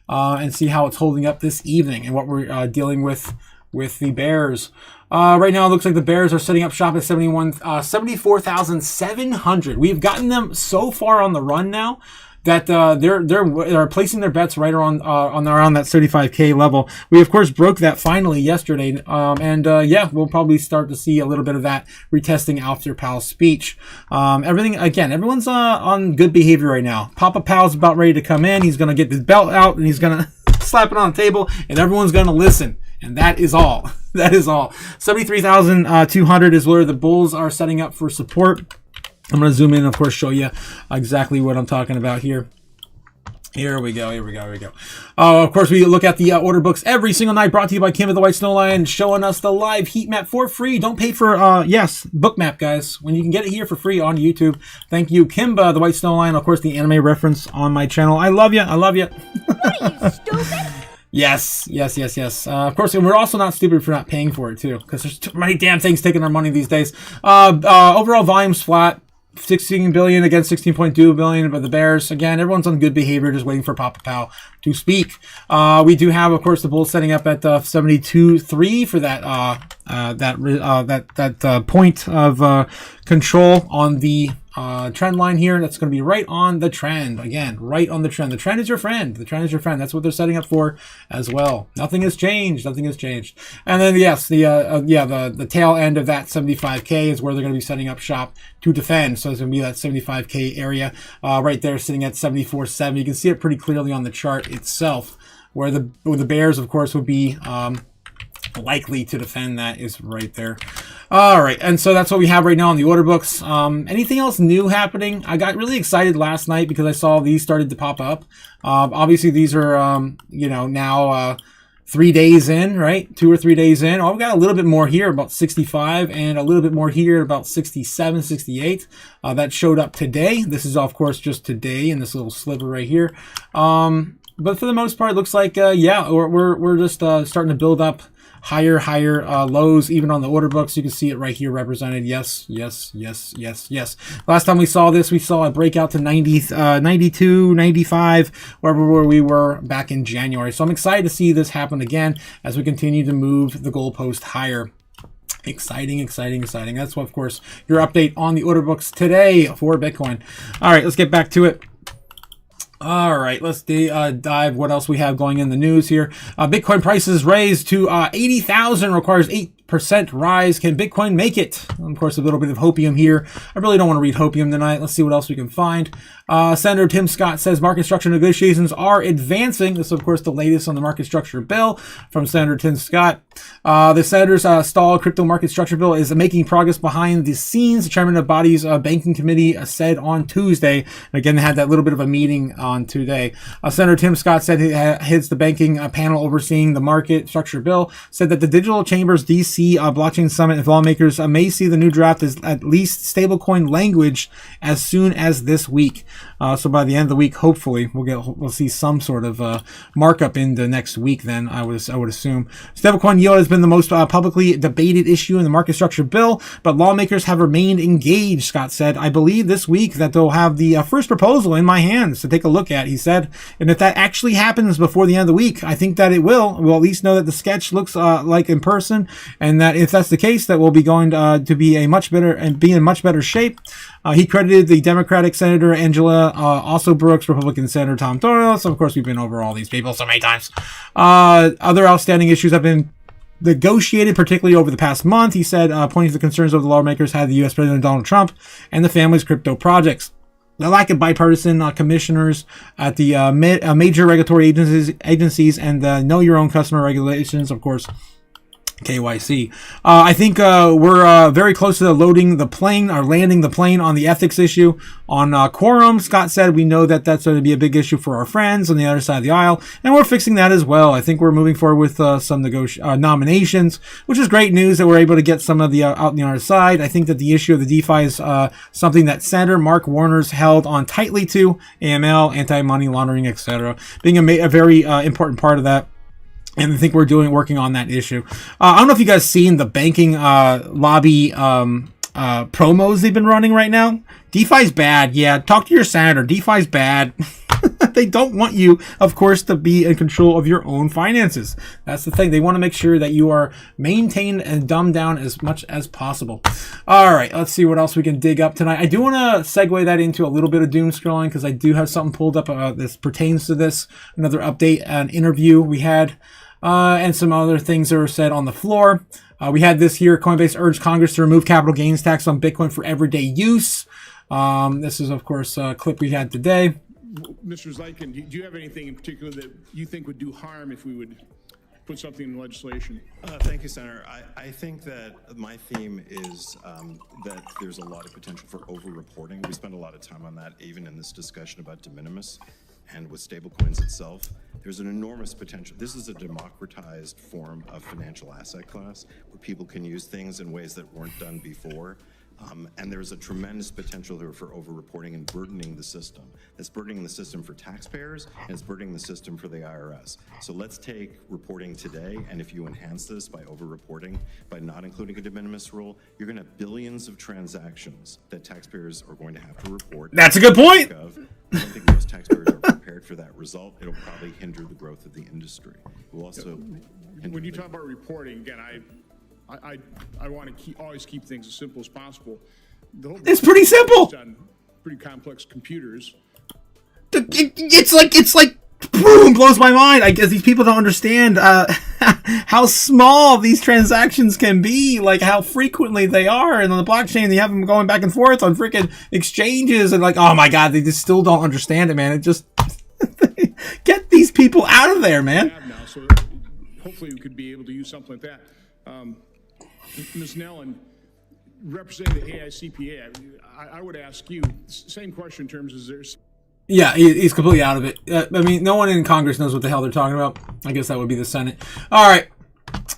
and see how it's holding up this evening and what we're dealing with the bears. Right now, it looks like the bears are setting up shop at 74,700. We've gotten them so far on the run now that they're placing their bets right around that 35K level. We of course broke that finally yesterday, and yeah, we'll probably start to see a little bit of that retesting after Powell's speech. Everyone's on good behavior right now. Papa Powell's about ready to come in. He's gonna get his belt out and he's gonna slap it on the table, and everyone's gonna listen. And that is all. That is all. 73,200 is where the bulls are setting up for support. I'm going to zoom in and, of course, show you exactly what I'm talking about here. Here we go. Here we go. Here we go. Of course, we look at the order books every single night. Brought to you by Kim of the White Snow Lion, showing us the live heat map for free. Don't pay for yes, book map, guys. When you can get it here for free on YouTube. Thank you, Kimba, the White Snow Lion. Of course, the anime reference on my channel. I love you. I love you. What are you, stupid? Yes, yes, yes, yes. Of course, and we're also not stupid for not paying for it too, because there's too many damn things taking our money these days. Overall volume's flat. 16 billion against 16.2 billion by the Bears. Again, everyone's on good behavior, just waiting for Papa Pow to speak. We do have, of course, the Bulls setting up at 72.3 for that point of control on the trend line here. That's going to be right on the trend. Again, right on the trend. The trend is your friend. The trend is your friend. That's what they're setting up for as well. Nothing has changed. Nothing has changed. And then yes, the tail end of that 75K is where they're going to be setting up shop to defend. So it's going to be that 75K area right there, sitting at 74.7. You can see it pretty clearly on the chart itself, where the Bears, of course, would be likely to defend. That is right there. All right, and so that's what we have right now on the order books. Anything else new happening? I got really excited last night because I saw these started to pop up. Obviously, these are now 3 days in, right? 2 or 3 days in. Oh, we got a little bit more here, about 65, and a little bit more here, about 67, 68. That showed up today. This is, of course, just today in this little sliver right here. But for the most part, it looks like, we're just starting to build up higher lows, even on the order books. You can see it right here represented. Yes, yes, yes, yes, yes. Last time we saw this, we saw a breakout to 90, 92, 95, where we were back in January. So I'm excited to see this happen again as we continue to move the goalpost higher. Exciting, exciting, exciting. That's what, of course, your update on the order books today for Bitcoin. All right, let's get back to it. All right, let's dive what else we have going in the news here. Bitcoin prices raised to 80,000, requires 8% rise. Can Bitcoin make it? Of course, a little bit of hopium here. I really don't want to read hopium tonight. Let's see what else we can find. Senator Tim Scott says market structure negotiations are advancing. This is, of course, the latest on the market structure bill from Senator Tim Scott. The senator's stalled crypto market structure bill is making progress behind the scenes. The chairman of the body's banking committee said on Tuesday. And again, they had that little bit of a meeting on today. Senator Tim Scott said he heads the banking panel overseeing the market structure bill, said that the Digital Chambers DC blockchain summit and lawmakers may see the new draft as at least stablecoin language as soon as this week. So by the end of the week, hopefully, we'll see some sort of markup in the next week. Then I would assume stablecoin yield has been the most publicly debated issue in the market structure bill, but lawmakers have remained engaged. Scott said, "I believe this week that they'll have the first proposal in my hands to take a look at." He said, "And if that actually happens before the end of the week, I think that it will. We'll at least know that the sketch looks like in person, and that if that's the case, that we'll be going to be in much better shape." He credited the Democratic Senator Angela also Brooks, Republican Senator Tom Doyle. So, of course, we've been over all these people so many times. Other outstanding issues have been negotiated, particularly over the past month. He said, pointing to the concerns of the lawmakers had the U.S. President Donald Trump and the family's crypto projects. The lack of bipartisan commissioners at the major regulatory agencies and the Know Your Own Customer regulations, of course, KYC. I think we're very close to landing the plane on the ethics issue on quorum. Scott said, "We know that that's going to be a big issue for our friends on the other side of the aisle, and we're fixing that as well." I think we're moving forward with some nominations, which is great news that we're able to get some of the out on the other side. I think that the issue of the DeFi is something that Senator Mark Warner's held on tightly to, AML, anti-money laundering, etc., being a very important part of that. And I think we're working on that issue. I don't know if you guys seen the banking lobby promos they've been running right now. DeFi's bad. Yeah, talk to your senator. DeFi's bad. They don't want you, of course, to be in control of your own finances. That's the thing. They want to make sure that you are maintained and dumbed down as much as possible. All right, let's see what else we can dig up tonight. I do want to segue that into a little bit of doom scrolling because I do have something pulled up this pertains to this. Another update, an interview we had, and some other things that were said on the floor. We had this here. Coinbase urged Congress to remove capital gains tax on Bitcoin for everyday use. This is, of course, a clip we had today. Mr. Zeitkin, do you have anything in particular that you think would do harm if we would put something in legislation? Thank you, Senator. I think that my theme is that there's a lot of potential for over-reporting. We spend a lot of time on that, even in this discussion about de minimis. and with stablecoins itself, there's an enormous potential. This is a democratized form of financial asset class where people can use things in ways that weren't done before. And there's a tremendous potential there for over-reporting and burdening the system. It's burdening the system for taxpayers, and it's burdening the system for the IRS. So let's take reporting today, and if you enhance this by over-reporting, by not including a de minimis rule, you're going to have billions of transactions that taxpayers are going to have to report. That's a good point. I don't think most taxpayers are prepared for that result. It'll probably hinder the growth of the industry. It will also When you talk about reporting, again, I want to always keep things as simple as possible. It's pretty simple. On pretty complex computers. It's like boom, blows my mind. I guess these people don't understand how small these transactions can be, like how frequently they are, and on the blockchain they have them going back and forth on freaking exchanges, and like, oh my god, they just still don't understand it, man. It just get these people out of there, man. Now, so hopefully we could be able to use something like that. Ms. Nellen, representing the AICPA, I would ask you, same question in terms of there's... Yeah, he's completely out of it. I mean, no one in Congress knows what the hell they're talking about. I guess that would be the Senate. All right.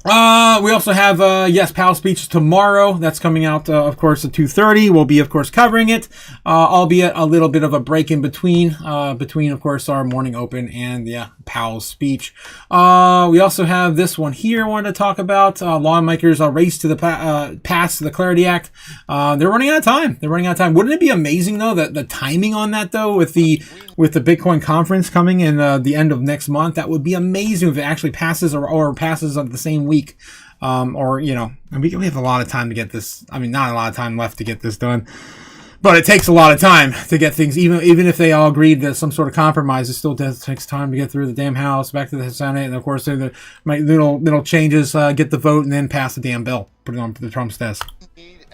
We also have, yes, Powell's speech tomorrow. That's coming out, of course, at 2:30. We'll be, of course, covering it, albeit a little bit of a break in between, of course, our morning open and, yeah, Powell's speech. We also have this one here I wanted to talk about. Lawmakers race to the pass the Clarity Act. They're running out of time. Wouldn't it be amazing, though, that the timing on that, though, with the Bitcoin conference coming in the end of next month? That would be amazing if it actually passes or passes on the same week. Or, you know, we have a lot of time to get this. I mean, not a lot of time left to get this done, but it takes a lot of time to get things, even if they all agreed to some sort of compromise, it still takes time to get through the damn House, back to the Senate, and of course, the little changes, get the vote, and then pass the damn bill, put it on the Trump's desk. Need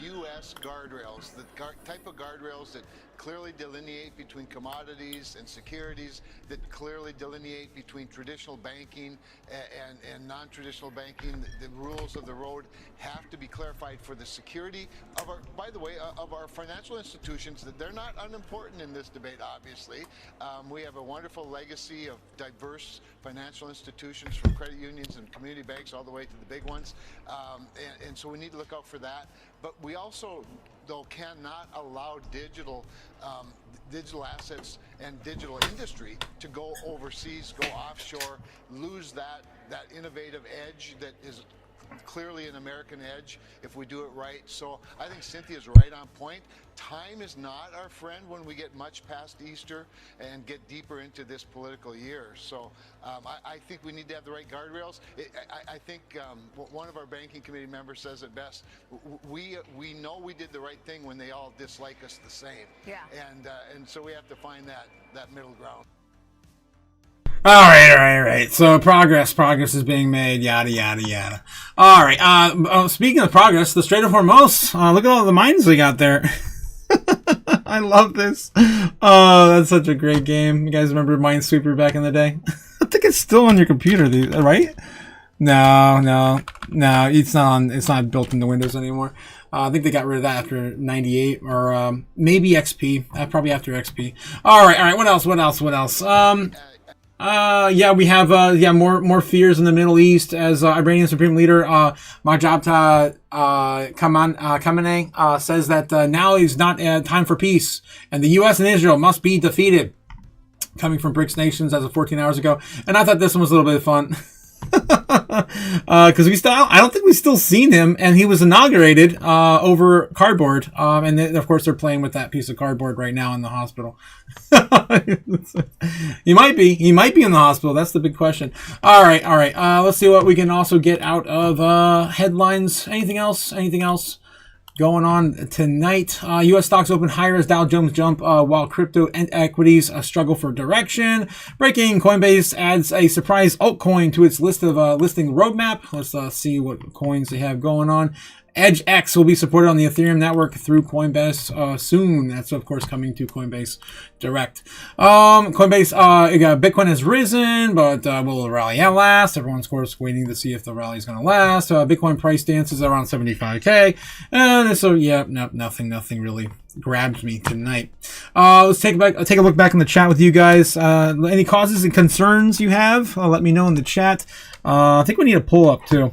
U.S. guardrails, the type of guardrails that clearly delineate between commodities and securities, that clearly delineate between traditional banking and non-traditional banking. The rules of the road have to be clarified for the security of our, by the way, of our financial institutions. That they're not unimportant in this debate, obviously. We have a wonderful legacy of diverse financial institutions, from credit unions and community banks all the way to the big ones. And so we need to look out for that. But we also, though, cannot allow digital assets and digital industry to go overseas, go offshore, lose that innovative edge that is clearly an American edge if we do it right. So I think Cynthia's right on point. Time is not our friend when we get much past Easter and get deeper into this political year. So I think we need to have the right guardrails. I think one of our banking committee members says it best. We know we did the right thing when they all dislike us the same. Yeah. And so we have to find that middle ground. All right. So progress is being made. Yada yada yada. All right. Speaking of progress, the Strait of Hormuz. Look at all the mines we got there. I love this. Oh, that's such a great game. You guys remember Minesweeper back in the day? I think it's still on your computer, right? No. It's not on. It's not built into Windows anymore. I think they got rid of that after 98 or maybe XP. Probably after XP. All right. What else? Yeah, we have more fears in the Middle East as Iranian Supreme Leader Majid Khamenei says that now is not time for peace, and the U.S. and Israel must be defeated. Coming from BRICS nations as of 14 hours ago, and I thought this one was a little bit of fun. Because I don't think we've still seen him, and he was inaugurated over cardboard, and then, of course, they're playing with that piece of cardboard right now in the hospital. He might be in the hospital. That's the big question. All right. Let's see what we can also get out of headlines. Anything else going on tonight? U.S. stocks open higher as Dow Jones jump, while crypto and equities struggle for direction. Breaking: Coinbase adds a surprise altcoin to its list of listing roadmap. Let's see what coins they have going on. Edge X will be supported on the Ethereum network through Coinbase soon. That's of course coming to Coinbase Direct. Coinbase, Bitcoin has risen, but will the rally outlast? Everyone's of course waiting to see if the rally is going to last. Bitcoin price stance is around 75k, and so yeah, nothing really grabbed me tonight. Let's take a look back in the chat with you guys. Any causes and concerns you have? Let me know in the chat. I think we need a pull up too.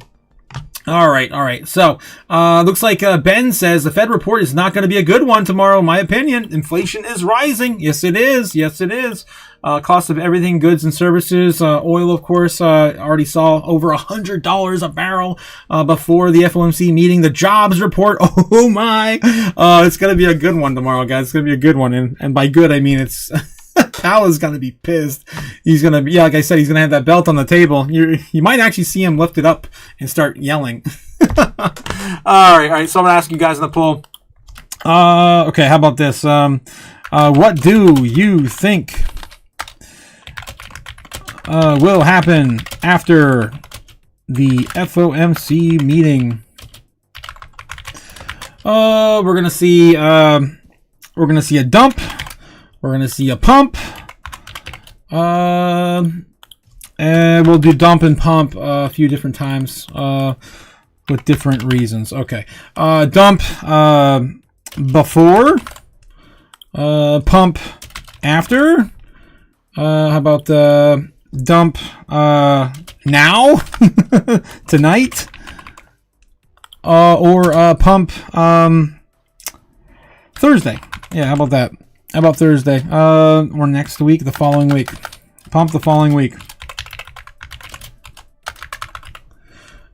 All right. So, looks like Ben says the Fed report is not going to be a good one tomorrow, in my opinion. Inflation is rising. Yes, it is. Cost of everything, goods and services. Oil, of course, already saw over $100 a barrel before the FOMC meeting. The jobs report, oh my. It's going to be a good one tomorrow, guys. It's going to be a good one. And by good, I mean it's... Powell is going to be pissed. He's going to be, like I said, he's going to have that belt on the table. You might actually see him lift it up and start yelling. All right. So I'm going to ask you guys in the poll. Okay, how about this? What do you think will happen after the FOMC meeting? We're going to see a dump. We're going to see a pump. And we'll do dump and pump a few different times with different reasons. Okay. Dump before. Pump after. How about dump now? Tonight? Or pump Thursday. Yeah, how about that? How about Thursday? Or next week, the following week. Pump the following week.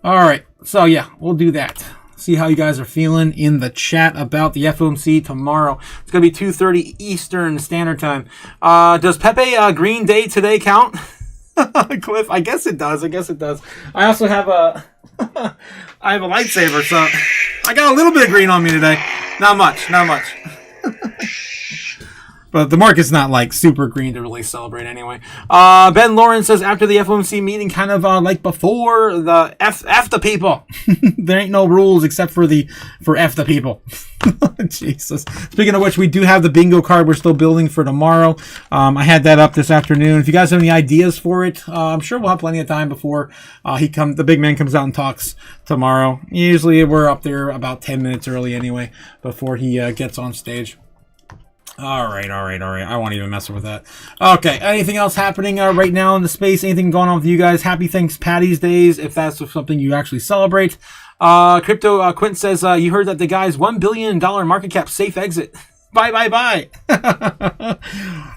All right. So, yeah, we'll do that. See how you guys are feeling in the chat about the FOMC tomorrow. It's going to be 2:30 Eastern Standard Time. Does Pepe Green Day today count? Cliff, I guess it does. I also have a... I have a lightsaber, so... I got a little bit of green on me today. Not much. But the market's not like super green to really celebrate anyway. Ben Lawrence says after the FOMC meeting, kind of like before the F the people. There ain't no rules except for F the people. Jesus. Speaking of which, we do have the bingo card we're still building for tomorrow. I had that up this afternoon. If you guys have any ideas for it, I'm sure we'll have plenty of time before the big man comes out and talks tomorrow. Usually we're up there about 10 minutes early anyway before he gets on stage. All right. I won't even mess with that. Okay. Anything else happening right now in the space? Anything going on with you guys? Happy Patty's Days, if that's something you actually celebrate. Crypto Quint says, you heard that the guy's $1 billion market cap safe exit. Bye.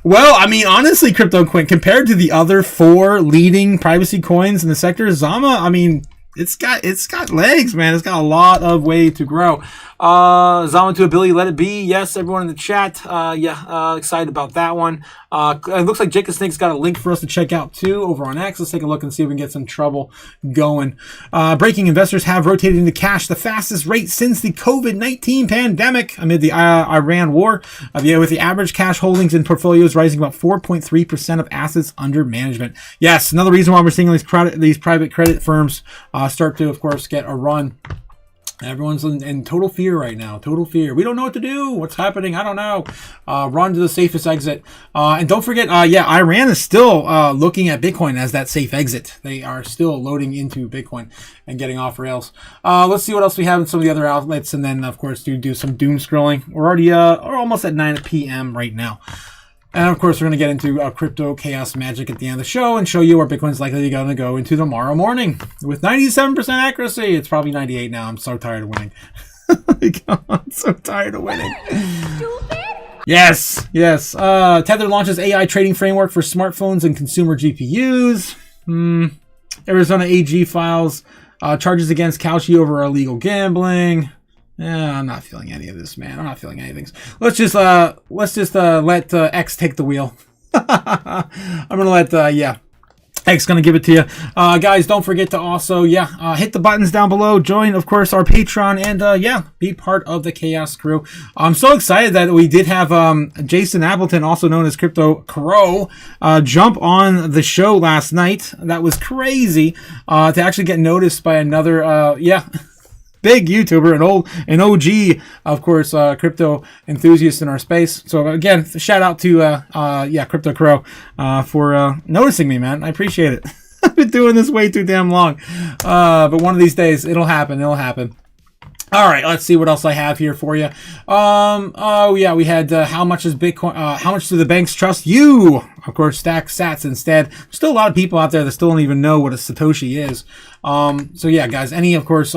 Well, I mean, honestly, Crypto Quint, compared to the other 4 leading privacy coins in the sector, ZAMA, I mean, it's got legs, man. It's got a lot of way to grow. ZAMA to ability, let it be. Yes, everyone in the chat. Excited about that one. It looks like Jacob Snake's got a link for us to check out too over on X. Let's take a look and see if we can get some trouble going. Breaking: investors have rotated into cash the fastest rate since the COVID-19 pandemic amid the Iran war. With the average cash holdings in portfolios rising about 4.3% of assets under management. Yes, another reason why we're seeing these private credit firms start to, of course, get a run. Everyone's in total fear right now. Total fear. We don't know what to do. What's happening? I don't know. Run to the safest exit. And don't forget, Iran is still looking at Bitcoin as that safe exit. They are still loading into Bitcoin and getting off rails. Let's see what else we have in some of the other outlets, and then, of course, do some doom scrolling. We're already we're almost at 9 p.m. right now. And, of course, we're going to get into crypto chaos magic at the end of the show and show you where Bitcoin's likely going to go into tomorrow morning. With 97% accuracy. It's probably 98 now. I'm so tired of winning. I'm so tired of winning. Yes. Tether launches AI trading framework for smartphones and consumer GPUs. Arizona AG files charges against Cauchy over illegal gambling. Yeah, I'm not feeling any of this, man. I'm not feeling anything. Let's just let X take the wheel. I'm gonna let X gonna give it to you. Guys, don't forget to also hit the buttons down below. Join, of course, our Patreon, and be part of the Chaos crew. I'm so excited that we did have Jason Appleton, also known as Crypto Crow, jump on the show last night. That was crazy to actually get noticed by another big YouTuber, an OG, of course, crypto enthusiast in our space. So again, shout out to Crypto Crow for noticing me, man. I appreciate it. I've been doing this way too damn long, but one of these days it'll happen. All right, let's see what else I have here for you. We had how much is Bitcoin? How much do the banks trust you? Of course, stack sats instead. There's still a lot of people out there that still don't even know what a Satoshi is. So yeah, guys, any, of course,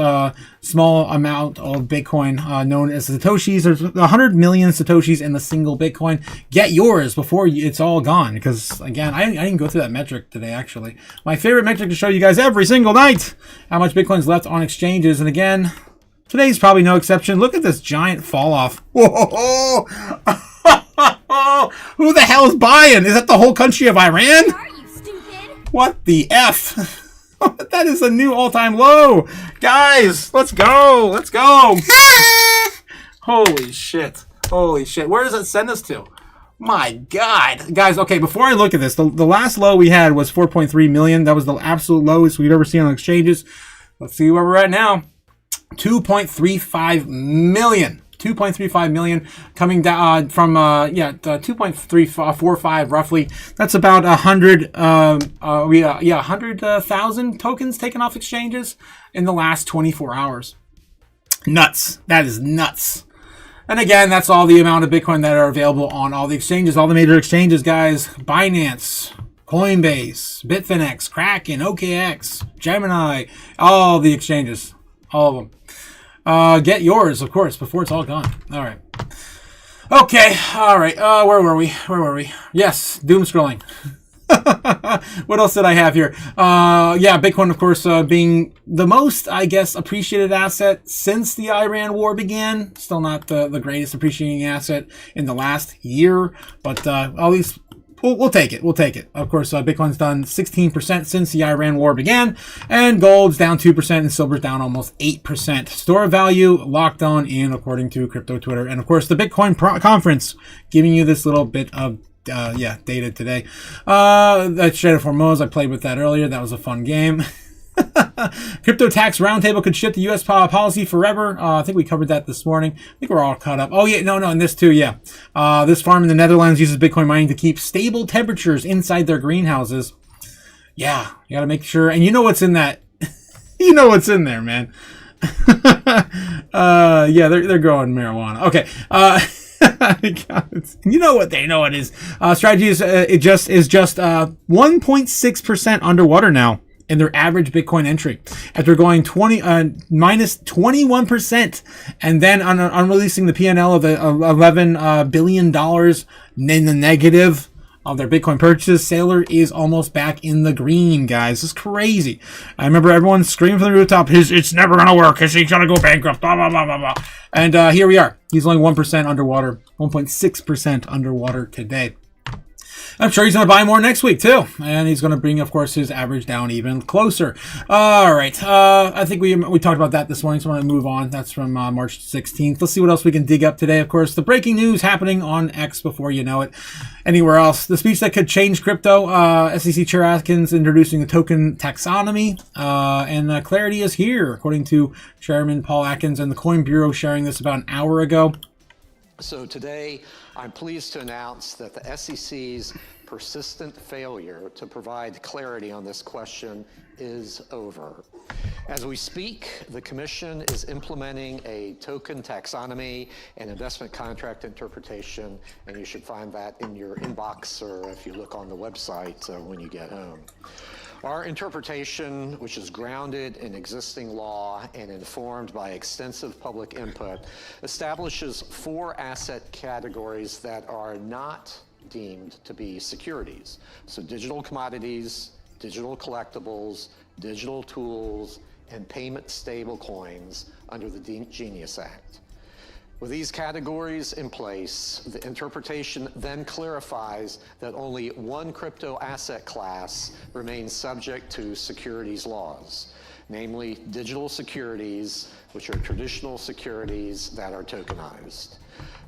small amount of Bitcoin known as Satoshis. There's 100 million Satoshis in the single Bitcoin. Get yours before it's all gone. Because, again, I didn't go through that metric today, actually. My favorite metric to show you guys every single night. How much Bitcoin's left on exchanges. And again, today's probably no exception. Look at this giant fall off. Whoa! Who the hell is buying? Is that the whole country of Iran? Are you stupid? What the F? That is a new all-time low. Guys, let's go. Holy shit. Where does it send us to? My God. Guys, okay, before I look at this, the last low we had was 4.3 million. That was the absolute lowest we've ever seen on exchanges. Let's see where we're at now. 2.35 million. 2.35 million coming down from 2.345 roughly. That's about 100,000 tokens taken off exchanges in the last 24 hours. Nuts. That is nuts. And again, that's all the amount of Bitcoin that are available on all the exchanges, all the major exchanges, guys. Binance, Coinbase, Bitfinex, Kraken, OKX, Gemini, all the exchanges, all of them. Get yours, of course, before it's all gone. All right. Okay. All right. Where were we? Yes. Doom scrolling. What else did I have here? Bitcoin, of course, being the most, I guess, appreciated asset since the Iran war began. Still not the greatest appreciating asset in the last year, but at least we'll take it. Of course, Bitcoin's done 16% since the Iran war began, and gold's down 2%, and silver's down almost 8%. Store of value locked on in, according to Crypto Twitter, and of course the Bitcoin conference giving you this little bit of data today. That's Shadow Formos. I played with that earlier. That was a fun game. Crypto tax roundtable could shift the U.S. policy forever. I think we covered that this morning. I think we're all caught up. Oh, yeah, no, and this too, yeah. This farm in the Netherlands uses Bitcoin mining to keep stable temperatures inside their greenhouses. Yeah, you got to make sure. And you know what's in that. You know what's in there, man. They're growing marijuana. Okay. You know what they know it is. Strategy is just 1.6% underwater now in their average Bitcoin entry after going minus 21%, and then on releasing the P&L of the $11 billion in the negative of their Bitcoin purchases. Sailor is almost back in the green, guys. This is crazy. I remember everyone screaming from the rooftop, it's never gonna work, he's gonna go bankrupt, blah blah blah blah blah. And here we are. He's only 1% underwater, 1.6% underwater today. I'm sure he's going to buy more next week, too. And he's going to bring, of course, his average down even closer. All right. I think we talked about that this morning, so I'm going to move on. That's from March 16th. Let's see what else we can dig up today. Of course, the breaking news happening on X before you know it. Anywhere else. The speech that could change crypto. SEC Chair Atkins introducing the token taxonomy. And clarity is here, according to Chairman Paul Atkins and the Coin Bureau sharing this about an hour ago. So today, I'm pleased to announce that the SEC's persistent failure to provide clarity on this question is over. As we speak, the Commission is implementing a token taxonomy and investment contract interpretation, and you should find that in your inbox or if you look on the website when you get home. Our interpretation, which is grounded in existing law and informed by extensive public input, establishes 4 asset categories that are not deemed to be securities. So digital commodities, digital collectibles, digital tools, and payment stablecoins under the Genius Act. With these categories in place, the interpretation then clarifies that only one crypto asset class remains subject to securities laws, namely digital securities, which are traditional securities that are tokenized.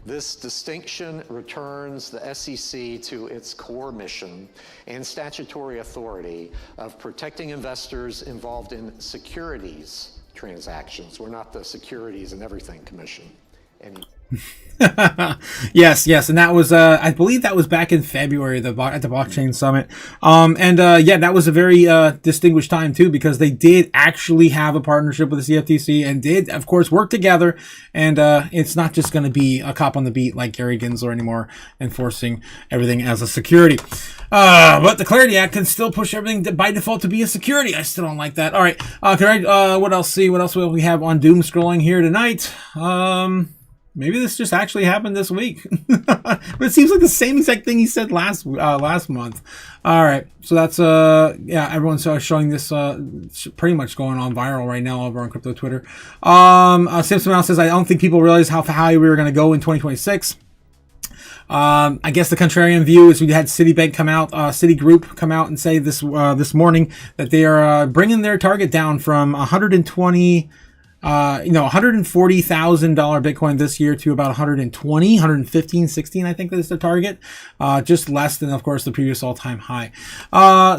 This distinction returns the SEC to its core mission and statutory authority of protecting investors involved in securities transactions. We're not the Securities and Everything Commission. And yes, and that was I believe that was back in February at the blockchain summit. Yeah, that was a very distinguished time too, because they did actually have a partnership with the CFTC and did, of course, work together. And it's not just going to be a cop on the beat like Gary Gensler anymore, enforcing everything as a security. But the Clarity Act can still push everything by default to be a security. I still don't like that. All right, what else? What else will we have on doom scrolling here tonight? Maybe this just actually happened this week. But it seems like the same exact thing he said last month. All right. So that's, everyone's showing this, pretty much going on viral right now over on crypto Twitter. Simpson now says, I don't think people realize how high we were going to go in 2026. I guess the contrarian view is we had Citigroup come out and say this morning that they are bringing their target down from $140,000 Bitcoin this year to about 115, 16, I think is the target. Just less than, of course, the previous all-time high.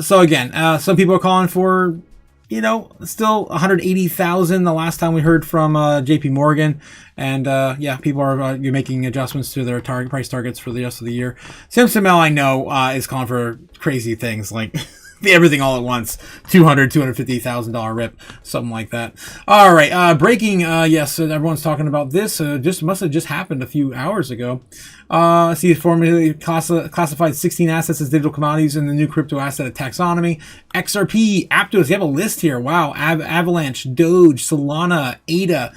So again, some people are calling for, still 180,000 the last time we heard from JP Morgan. And people are making adjustments to their price targets for the rest of the year. SimSimL, I know, is calling for crazy things like everything all at once, $250,000 rip, something like that. All right, breaking. Yes, everyone's talking about this. Must have just happened a few hours ago. See, formally classified 16 assets as digital commodities in the new crypto asset taxonomy. XRP, Aptos. You have a list here. Wow, Avalanche, Doge, Solana, ADA.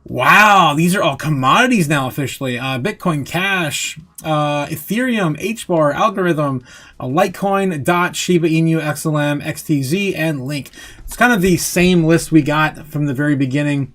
Wow, these are all commodities now officially. Bitcoin Cash, Ethereum, HBAR, Algorithm, Litecoin, DOT, Shiba Inu, XLM, XTZ, and Link. It's kind of the same list we got from the very beginning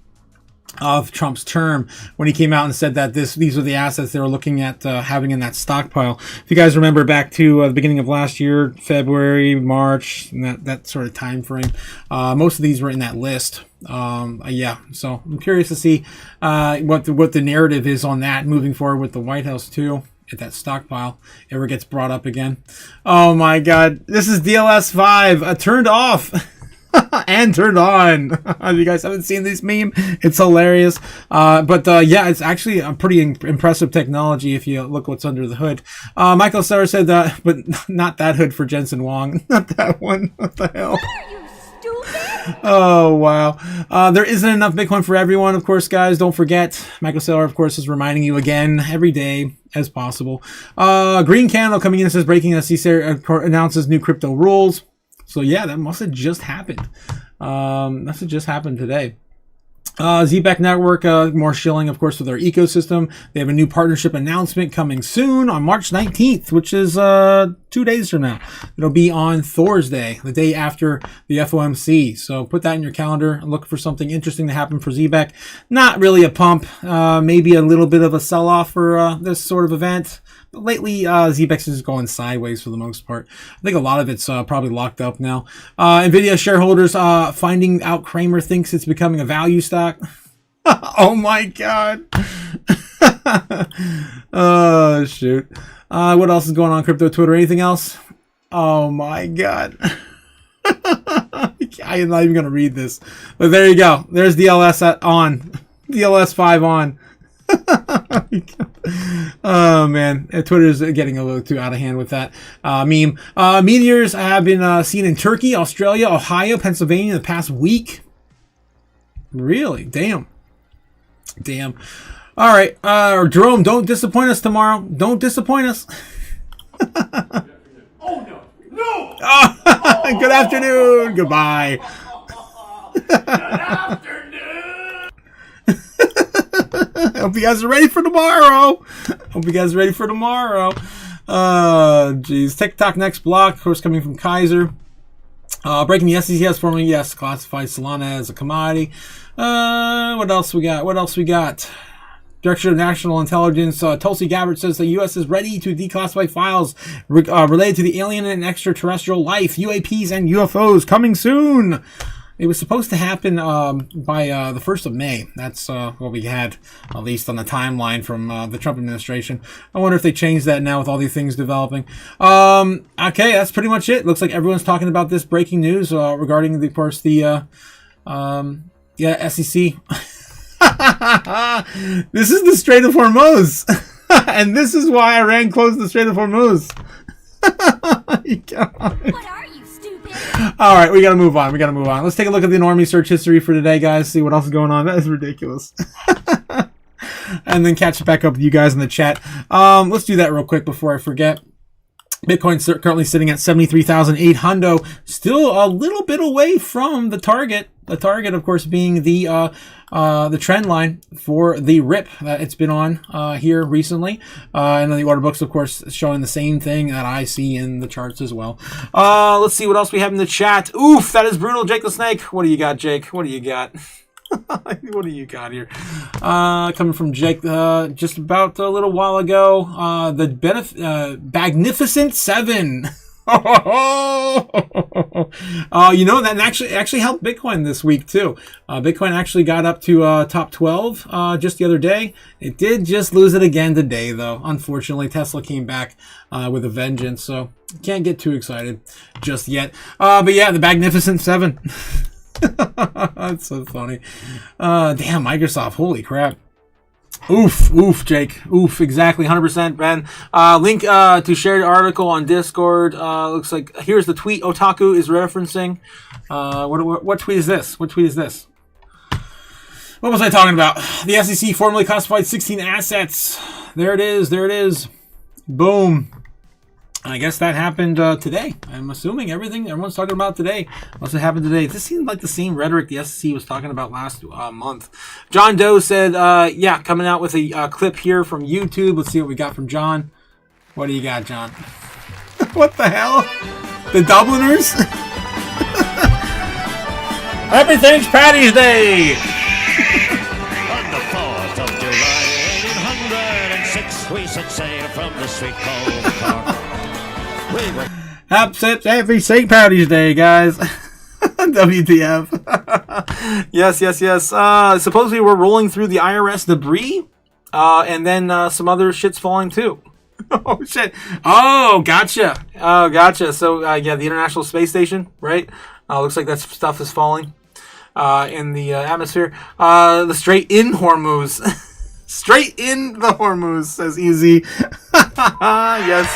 of Trump's term when he came out and said that these are the assets they were looking at having in that stockpile. If you guys remember back to the beginning of last year, February, March, and that sort of time frame, most of these were in that list. So I'm curious to see what the narrative is on that moving forward with the White House too, if that stockpile ever gets brought up again. Oh my God, this is DLS 5 turned off. And turned on. You guys haven't seen this meme? It's hilarious. It's actually a pretty impressive technology if you look what's under the hood. Michael Sauer said that, but not that hood for Jensen Wong. Not that one. What the hell? Oh, wow. There isn't enough Bitcoin for everyone, of course, guys. Don't forget. Michael Saylor, of course, is reminding you again every day as possible. Green Candle coming in, says breaking SEC announces new crypto rules. So yeah, that must have just happened. Must have just happened today. ZBEC Network, more shilling, of course, with their ecosystem. They have a new partnership announcement coming soon on March 19th, which is 2 days from now. It'll be on Thursday, the day after the FOMC. So put that in your calendar and look for something interesting to happen for ZBEC. Not really a pump, maybe a little bit of a sell-off for this sort of event. But lately, ZBEX is going sideways for the most part. I think a lot of it's probably locked up now. NVIDIA shareholders finding out Kramer thinks it's becoming a value stock. Oh my God. Oh, shoot. What else is going on crypto Twitter? Anything else? Oh my God. I am not even going to read this. But there you go. There's DLS on. DLS 5 on. Oh man, Twitter's getting a little too out of hand with that meme. Meteors have been seen in Turkey, Australia, Ohio, Pennsylvania in the past week. Really? Damn. All right, Jerome, don't disappoint us tomorrow. Don't disappoint us. Oh no! No! Oh, good afternoon. Goodbye. Good afternoon. Hope you guys are ready for tomorrow. Geez. TikTok next block, of course, coming from Kaiser. Breaking the SEC has formally, yes, classified Solana as a commodity. What else we got? Director of National Intelligence, Tulsi Gabbard, says the U.S. is ready to declassify files related to the alien and extraterrestrial life, UAPs, and UFOs coming soon. It was supposed to happen by the 1st of May. That's what we had, at least on the timeline from the Trump administration. I wonder if they changed that now with all these things developing. Okay, that's pretty much it. Looks like everyone's talking about this breaking news regarding, of course, the Yeah, SEC. This is the Strait of Hormuz. And this is why Iran closed the Strait of Hormuz. What are you, stupid? All right, we got to move on. Let's take a look at the normie search history for today, guys. See what else is going on. That is ridiculous. And then catch back up with you guys in the chat. Let's do that real quick before I forget. Bitcoin's currently sitting at 73,800, still a little bit away from the target. The target, of course, being the trend line for the rip that it's been on here recently. And then the order books, of course, showing the same thing that I see in the charts as well. Let's see what else we have in the chat. Oof, that is brutal. Jake the Snake. What do you got, Jake? What do you got? What do you got here? Coming from Jake just about a little while ago. The Magnificent 7. You know, that actually helped Bitcoin this week too. Bitcoin actually got up to top 12 just the other day. It did just lose it again today, though. Unfortunately, Tesla came back with a vengeance, so can't get too excited just yet. But yeah, the Magnificent 7. That's so funny. Damn, Microsoft. Holy crap. Oof, Jake. Oof, exactly. 100%, Ben. Link to shared article on Discord. Looks like here's the tweet Otaku is referencing. What tweet is this? What was I talking about? The SEC formally classified 16 assets. There it is. Boom. I guess that happened today. I'm assuming everyone's talking about today must have happened today. This seemed like the same rhetoric the SEC was talking about last month. John Doe said, yeah, coming out with a clip here from YouTube. Let's see what we got from John. What do you got, John? What the hell? The Dubliners? Happy St. Patty's Day! On the 4th of July, 1806, we set sail from the sweet cold Cork. Happy St. Patty's Day, guys. WTF. Yes. Supposedly we're rolling through the IRS debris, and then some other shit's falling too. Oh, shit. Oh, gotcha. So, yeah, the International Space Station, right? Looks like that stuff is falling in the atmosphere. The Strait in Hormuz. Straight in the Hormuz, says Easy. Yes.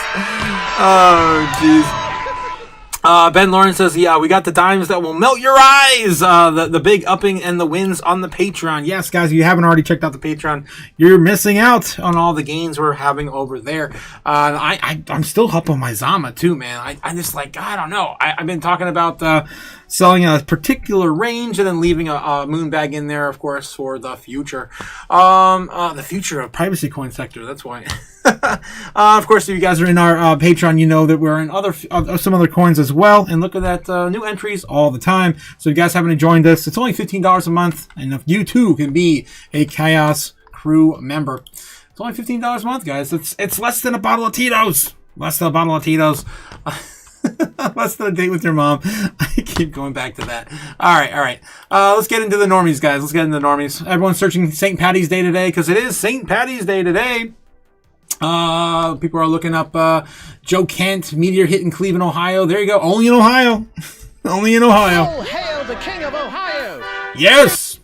Oh, jeez. Ben Lawrence says, yeah, we got the dimes that will melt your eyes. The big upping and the wins on the Patreon. Yes, guys, if you haven't already checked out the Patreon, you're missing out on all the gains we're having over there. I'm still up on my ZAMA too, man. I just like, I don't know. I've been talking about selling a particular range and then leaving a moon bag in there, of course, for the future. The future of privacy coin sector. That's why. Of course, if you guys are in our Patreon, you know that we're in some other coins as well. And look at that, new entries all the time. So if you guys haven't joined us, it's only $15 a month. And if you too can be a Chaos Crew member, it's only $15 a month, guys. It's less than a bottle of Tito's. Less than a date with your mom. I keep going back to that. All right. Let's get into the normies, guys. Everyone's searching St. Patty's Day today because it is St. Patty's Day today. People are looking up Joe Kent, meteor hit in Cleveland, Ohio. There you go. Only in Ohio. Only in Ohio. Oh, hail the king of Ohio! Yes.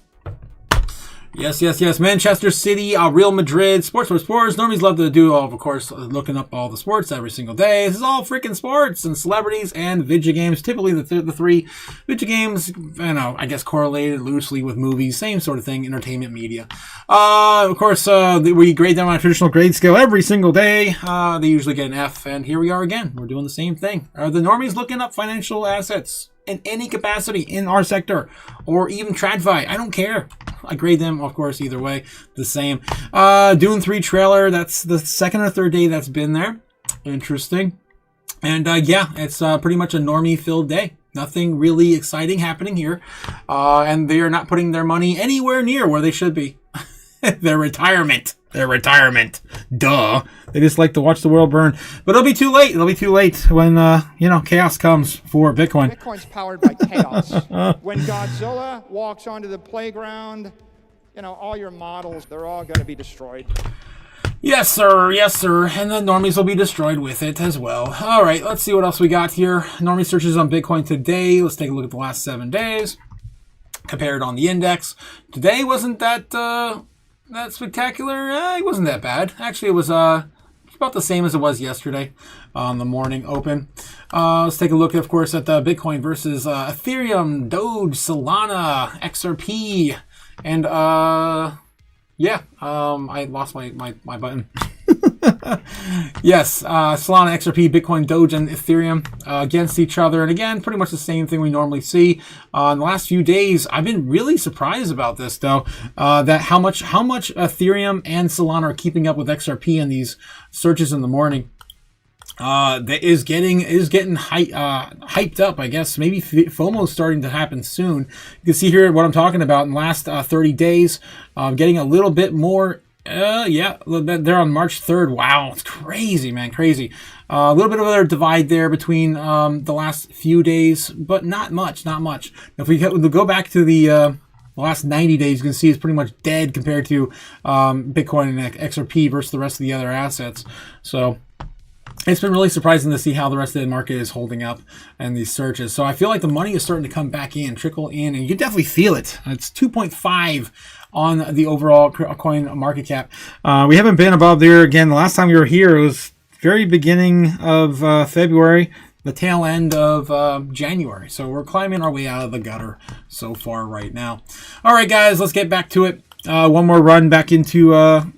Manchester City, Real Madrid, sports. Normies love to do, of course, looking up all the sports every single day. This is all freaking sports and celebrities and video games. Typically, the three video games, I guess correlated loosely with movies, same sort of thing, entertainment media. Of course, we grade them on a traditional grade scale every single day. They usually get an F, and here we are again. We're doing the same thing. Are the normies looking up financial assets in any capacity in our sector, or even TradFi? I don't care. I grade them, of course, either way, the same. Dune 3 trailer, that's the second or third day that's been there. Interesting. And yeah, it's pretty much a normie-filled day. Nothing really exciting happening here. And they are not putting their money anywhere near where they should be. Their retirement. Duh. They just like to watch the world burn. But it'll be too late. When, chaos comes for Bitcoin. Bitcoin's powered by chaos. When Godzilla walks onto the playground, all your models, they're all going to be destroyed. Yes, sir. And the normies will be destroyed with it as well. All right, let's see what else we got here. Normie searches on Bitcoin today. Let's take a look at the last 7 days. compared on the index. Today wasn't that that spectacular. It wasn't that bad. Actually, it was about the same as it was yesterday on the morning open. Let's take a look, of course, at the Bitcoin versus Ethereum, Doge, Solana, XRP, and yeah, I lost my button. Yes, Solana, XRP, Bitcoin, Doge, and Ethereum against each other. And again, pretty much the same thing we normally see. In the last few days, I've been really surprised about this, though, that how much Ethereum and Solana are keeping up with XRP in these searches in the morning. That is getting hyped up, I guess. Maybe FOMO is starting to happen soon. You can see here what I'm talking about in the last 30 days. Getting a little bit more. Yeah, a little bit. They're on March 3rd. Wow, it's crazy, man, crazy. A little bit of a divide there between the last few days, but not much. If we go back to the last 90 days, you can see it's pretty much dead compared to Bitcoin and XRP versus the rest of the other assets. So it's been really surprising to see how the rest of the market is holding up and these searches. So I feel like the money is starting to come back in, trickle in, and you can definitely feel it. It's 2.5 on the overall coin market cap. We haven't been above there again. The last time we were here, it was very beginning of February, the tail end of January. So we're climbing our way out of the gutter so far right now. All right, guys, let's get back to it. One more run back into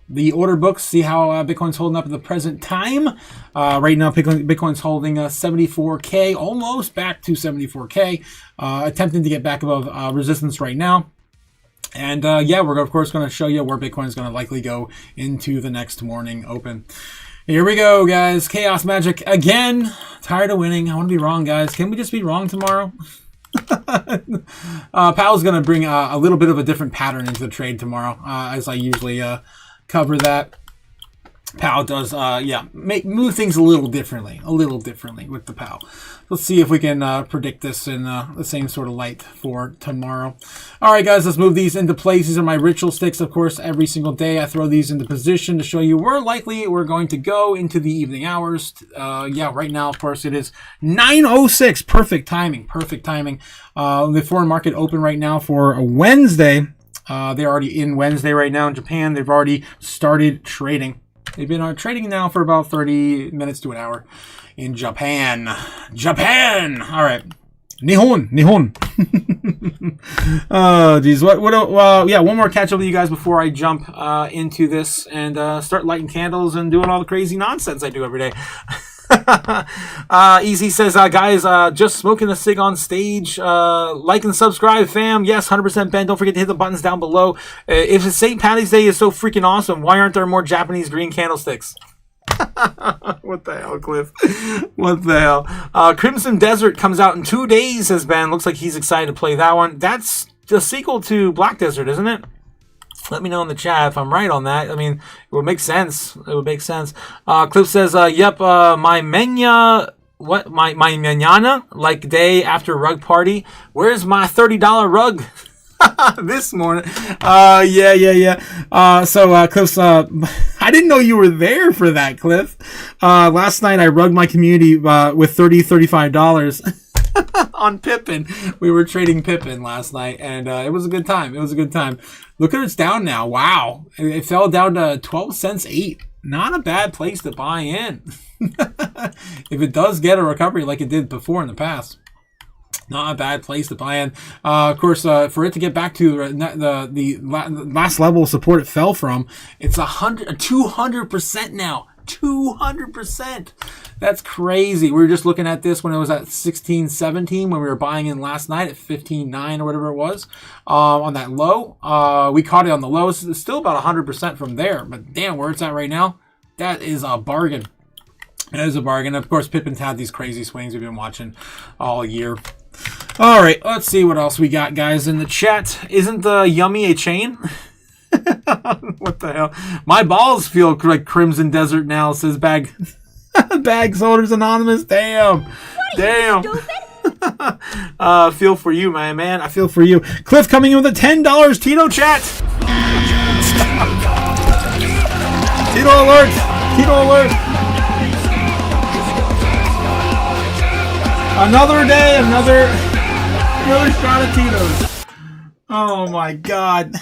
the order books, see how Bitcoin's holding up at the present time. Right now, Bitcoin's holding 74K, almost back to 74K, attempting to get back above resistance right now. And yeah, we're of course going to show you where Bitcoin is going to likely go into the next morning open. Here we go, guys. Chaos magic again. Tired of winning. I want to be wrong, guys. Can we just be wrong tomorrow? Pal's going to bring a little bit of a different pattern into the trade tomorrow, as I usually cover that. Pal does, yeah, move things a little differently with the Pal. Let's see if we can predict this in the same sort of light for tomorrow. All right, guys, let's move these into place. These are my ritual sticks, of course. Every single day I throw these into position to show you where likely we're going to go into the evening hours. Yeah, right now, of course, it is 9:06. Perfect timing. The foreign market open right now for a Wednesday. They're already in Wednesday right now in Japan. They've already started trading. They've been trading now for about 30 minutes to an hour in Japan. All right. Nihon. Oh, geez. Yeah, one more catch up with you guys before I jump into this and start lighting candles and doing all the crazy nonsense I do every day. Easy says, guys, just smoking a cig on stage. Like and subscribe, fam. Yes, 100% Ben. Don't forget to hit the buttons down below. If St. Patty's Day is so freaking awesome, why aren't there more Japanese green candlesticks? What the hell, Cliff? What the hell? Crimson Desert comes out in 2 days, says Ben. Looks like he's excited to play that one. That's the sequel to Black Desert, isn't it? Let me know in the chat if I'm right on that. I mean, it would make sense. Cliff says, yep, my mañana, like day after rug party. Where's my $30 rug? This morning. Yeah. So, Cliff's, I didn't know you were there for that, Cliff. Last night I rugged my community, with $35. On Pippin. We were trading Pippin last night, and it was a good time. Look at it's down now. Wow. It fell down to 12 cents 8. Not a bad place to buy in. If it does get a recovery like it did before in the past. Not a bad place to buy in. Of course, for it to get back to the last level of support it fell from, it's 200% now. 200%. That's crazy. We were just looking at this when it was at 16.17 when we were buying in last night at 15.9 or whatever it was on that low. We caught it on the low. It's still about 100% from there, but damn, where it's at right now, that is a bargain. It is a bargain. Of course, Pippin's had these crazy swings we've been watching all year. All right, let's see what else we got, guys, in the chat. Isn't the yummy a chain? What the hell? My balls feel like Crimson Desert now, says Bags Holders Anonymous. Damn. Feel for you, my man. I feel for you. Cliff coming in with a $10 Tito chat. Tito alert. Another day, another shot of Tito's. Oh my God.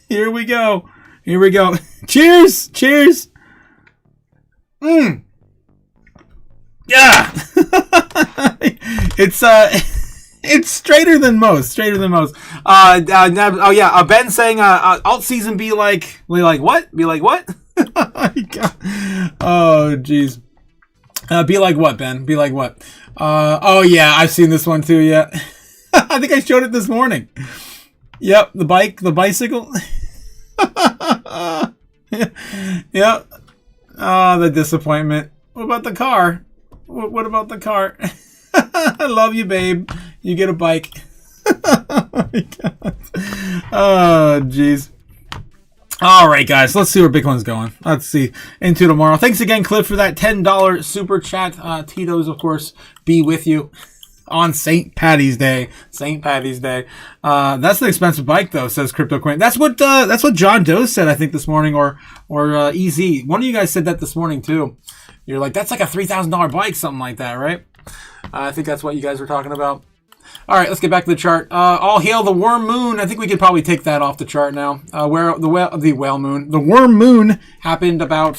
Here we go. Here we go. Cheers. Cheers. Yeah. It's straighter than most. Straighter than most. Ben saying alt season be like what? Be like what? Oh jeez. Be like what, Ben? Be like what? Oh yeah, I've seen this one too. Yeah. I think I showed it this morning. Yep, the bicycle. Yep. Oh, the disappointment. What about the car? What about the car? I love you, babe. You get a bike. Oh, my God. Oh, jeez. All right, guys. Let's see where Bitcoin's going. Let's see. Into tomorrow. Thanks again, Cliff, for that $10 super chat. Tito's, of course, be with you on St. Patty's Day. St. Patty's Day. That's an expensive bike, though, says Crypto Quinn. That's what John Doe said, I think, this morning, or EZ. One of you guys said that this morning, too. You're like, that's like a $3,000 bike, something like that, right? I think that's what you guys were talking about. All right, let's get back to the chart. All hail the worm moon. I think we could probably take that off the chart now. Where the worm moon happened about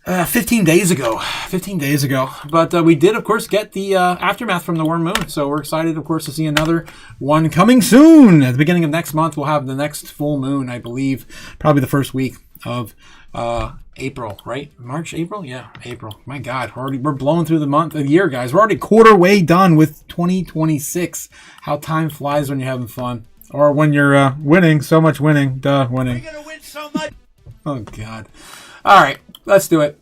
15 days ago. 15 days ago. But we did, of course, get the aftermath from the worm moon. So we're excited, of course, to see another one coming soon. At the beginning of next month, we'll have the next full moon, I believe, probably the first week of April, right? March, April? Yeah, April. My God, we're blowing through the year, guys. We're already quarter way done with 2026. How time flies when you're having fun. Or when you're winning. So much winning. Duh, winning. We're gonna win so much. Oh, God. All right, let's do it.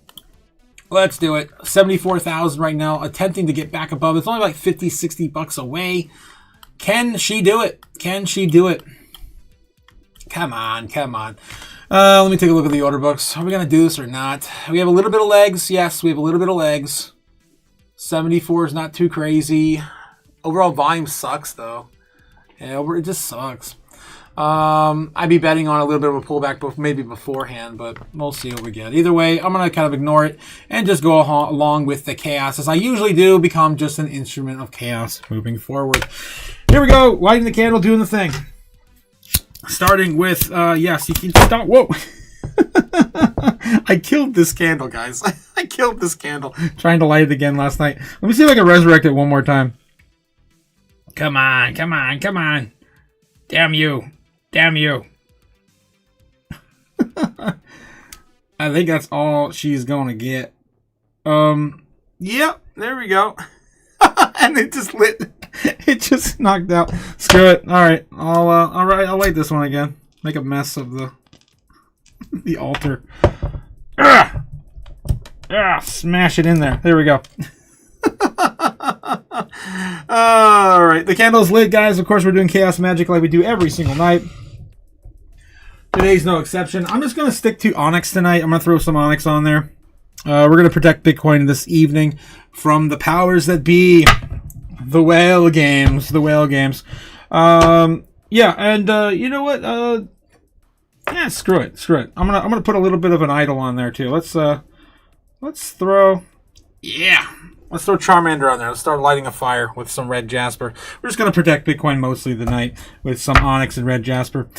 Let's do it. 74,000 right now, attempting to get back above. It's only like 50, 60 bucks away. Can she do it? Can she do it? Come on, come on. Let me take a look at the order books. Are we going to do this or not? We have a little bit of legs. Yes, we have a little bit of legs. 74 is not too crazy. Overall volume sucks, though. Yeah, it just sucks. I'd be betting on a little bit of a pullback maybe beforehand, but we'll see what we get. Either way, I'm going to kind of ignore it and just go along with the chaos, as I usually do, become just an instrument of chaos moving forward. Here we go. Lighting the candle, doing the thing. Starting with, yes, you can stop. Whoa. I killed this candle, guys. I killed this candle. Trying to light it again last night. Let me see if I can resurrect it one more time. Come on, come on, come on. Damn you. Damn you. I think that's all she's going to get. Yep, there we go. And it just lit. It just knocked out. Screw it. All right. I'll light this one again. Make a mess of the altar. Smash it in there. There we go. All right. The candle's lit, guys. Of course, we're doing chaos magic like we do every single night. Today's no exception. I'm just going to stick to Onyx tonight. I'm going to throw some Onyx on there. We're going to protect Bitcoin this evening from the powers that be. The whale games. The whale games. Yeah, and you know what? Yeah, screw it. Screw it. I'm gonna put a little bit of an idol on there too. Let's throw Charmander on there. Let's start lighting a fire with some red jasper. We're just gonna protect Bitcoin mostly tonight with some Onyx and red jasper.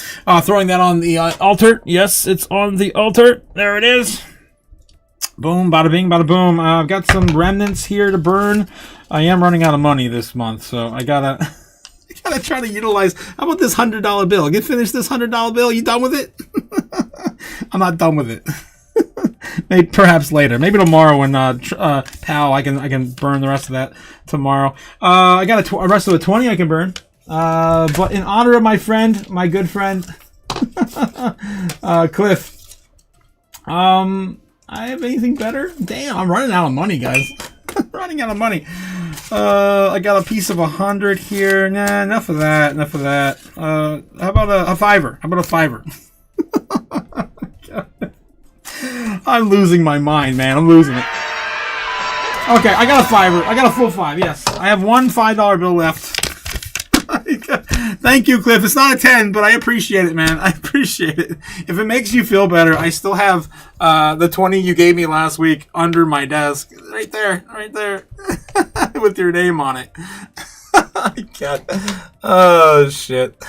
Throwing that on the altar. Yes, it's on the altar. There it is. Boom, bada bing, bada boom. I've got some remnants here to burn. I am running out of money this month, so I gotta try to utilize. How about this $100 bill? Get finished this $100 bill. You done with it? I'm not done with it. Maybe perhaps later. Maybe tomorrow when Pal, I can burn the rest of that tomorrow. I got a rest of the 20 I can burn. But in honor of my friend, my good friend, Cliff. I have anything better? Damn, I'm running out of money, guys. Running out of money. I got a piece of 100 here. Nah, enough of that. Enough of that. How about a fiver? How about a fiver? I'm losing my mind, man. I'm losing it. Okay, I got a fiver. I got a full five. Yes, I have one $5 bill left. Thank you, Cliff. It's not a 10, but I appreciate it, man. I appreciate it. If it makes you feel better, I still have the 20 you gave me last week under my desk. Right there. Right there. With your name on it. I can't. Oh, shit.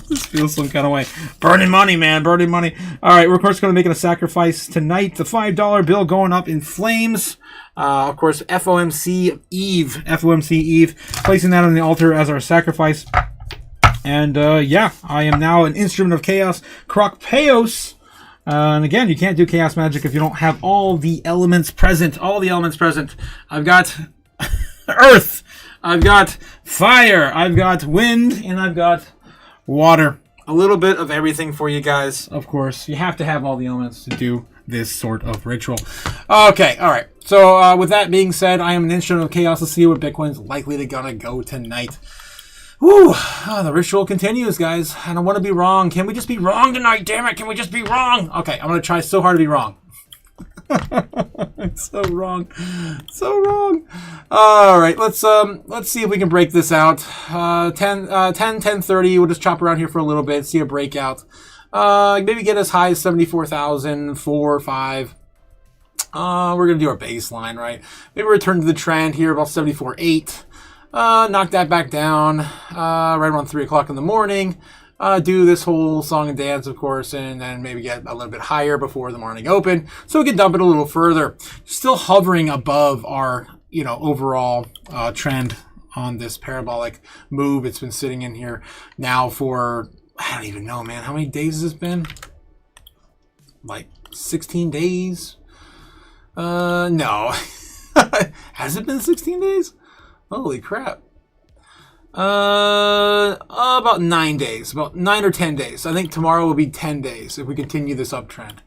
This feels some kind of way. Burning money, man. Burning money. All right, we're of course going to make a sacrifice tonight. The $5 bill going up in flames. Of course, FOMC Eve. FOMC Eve. Placing that on the altar as our sacrifice. And yeah, I am now an instrument of chaos. Crypto. And again, you can't do chaos magic if you don't have all the elements present. All the elements present. I've got earth. I've got fire. I've got wind. And I've got water. A little bit of everything for you guys. Of course, you have to have all the elements to do this sort of ritual. Okay, all right. So with that being said, I am an instrument of chaos. Let's see what Bitcoin's likely to gonna go tonight. Woo! Oh, the ritual continues, guys. I don't want to be wrong. Can we just be wrong tonight? Damn it! Can we just be wrong? Okay, I'm gonna try so hard to be wrong. It's so wrong, so wrong. All right, let's see if we can break this out. 10:30. We'll just chop around here for a little bit, see a breakout. Maybe get as high as 74,000, 4 or 5. We're gonna do our baseline, right? Maybe return to the trend here, about 74.8. Knock that back down right around 3 o'clock in the morning. Do this whole song and dance, of course, and then maybe get a little bit higher before the morning open, so we can dump it a little further. Still hovering above our, overall trend on this parabolic move. It's been sitting in here now for, I don't even know, man. How many days has this been? Like 16 days? No. Has it been 16 days? Holy crap. About 9 days. About 9 or 10 days. I think tomorrow will be 10 days if we continue this uptrend.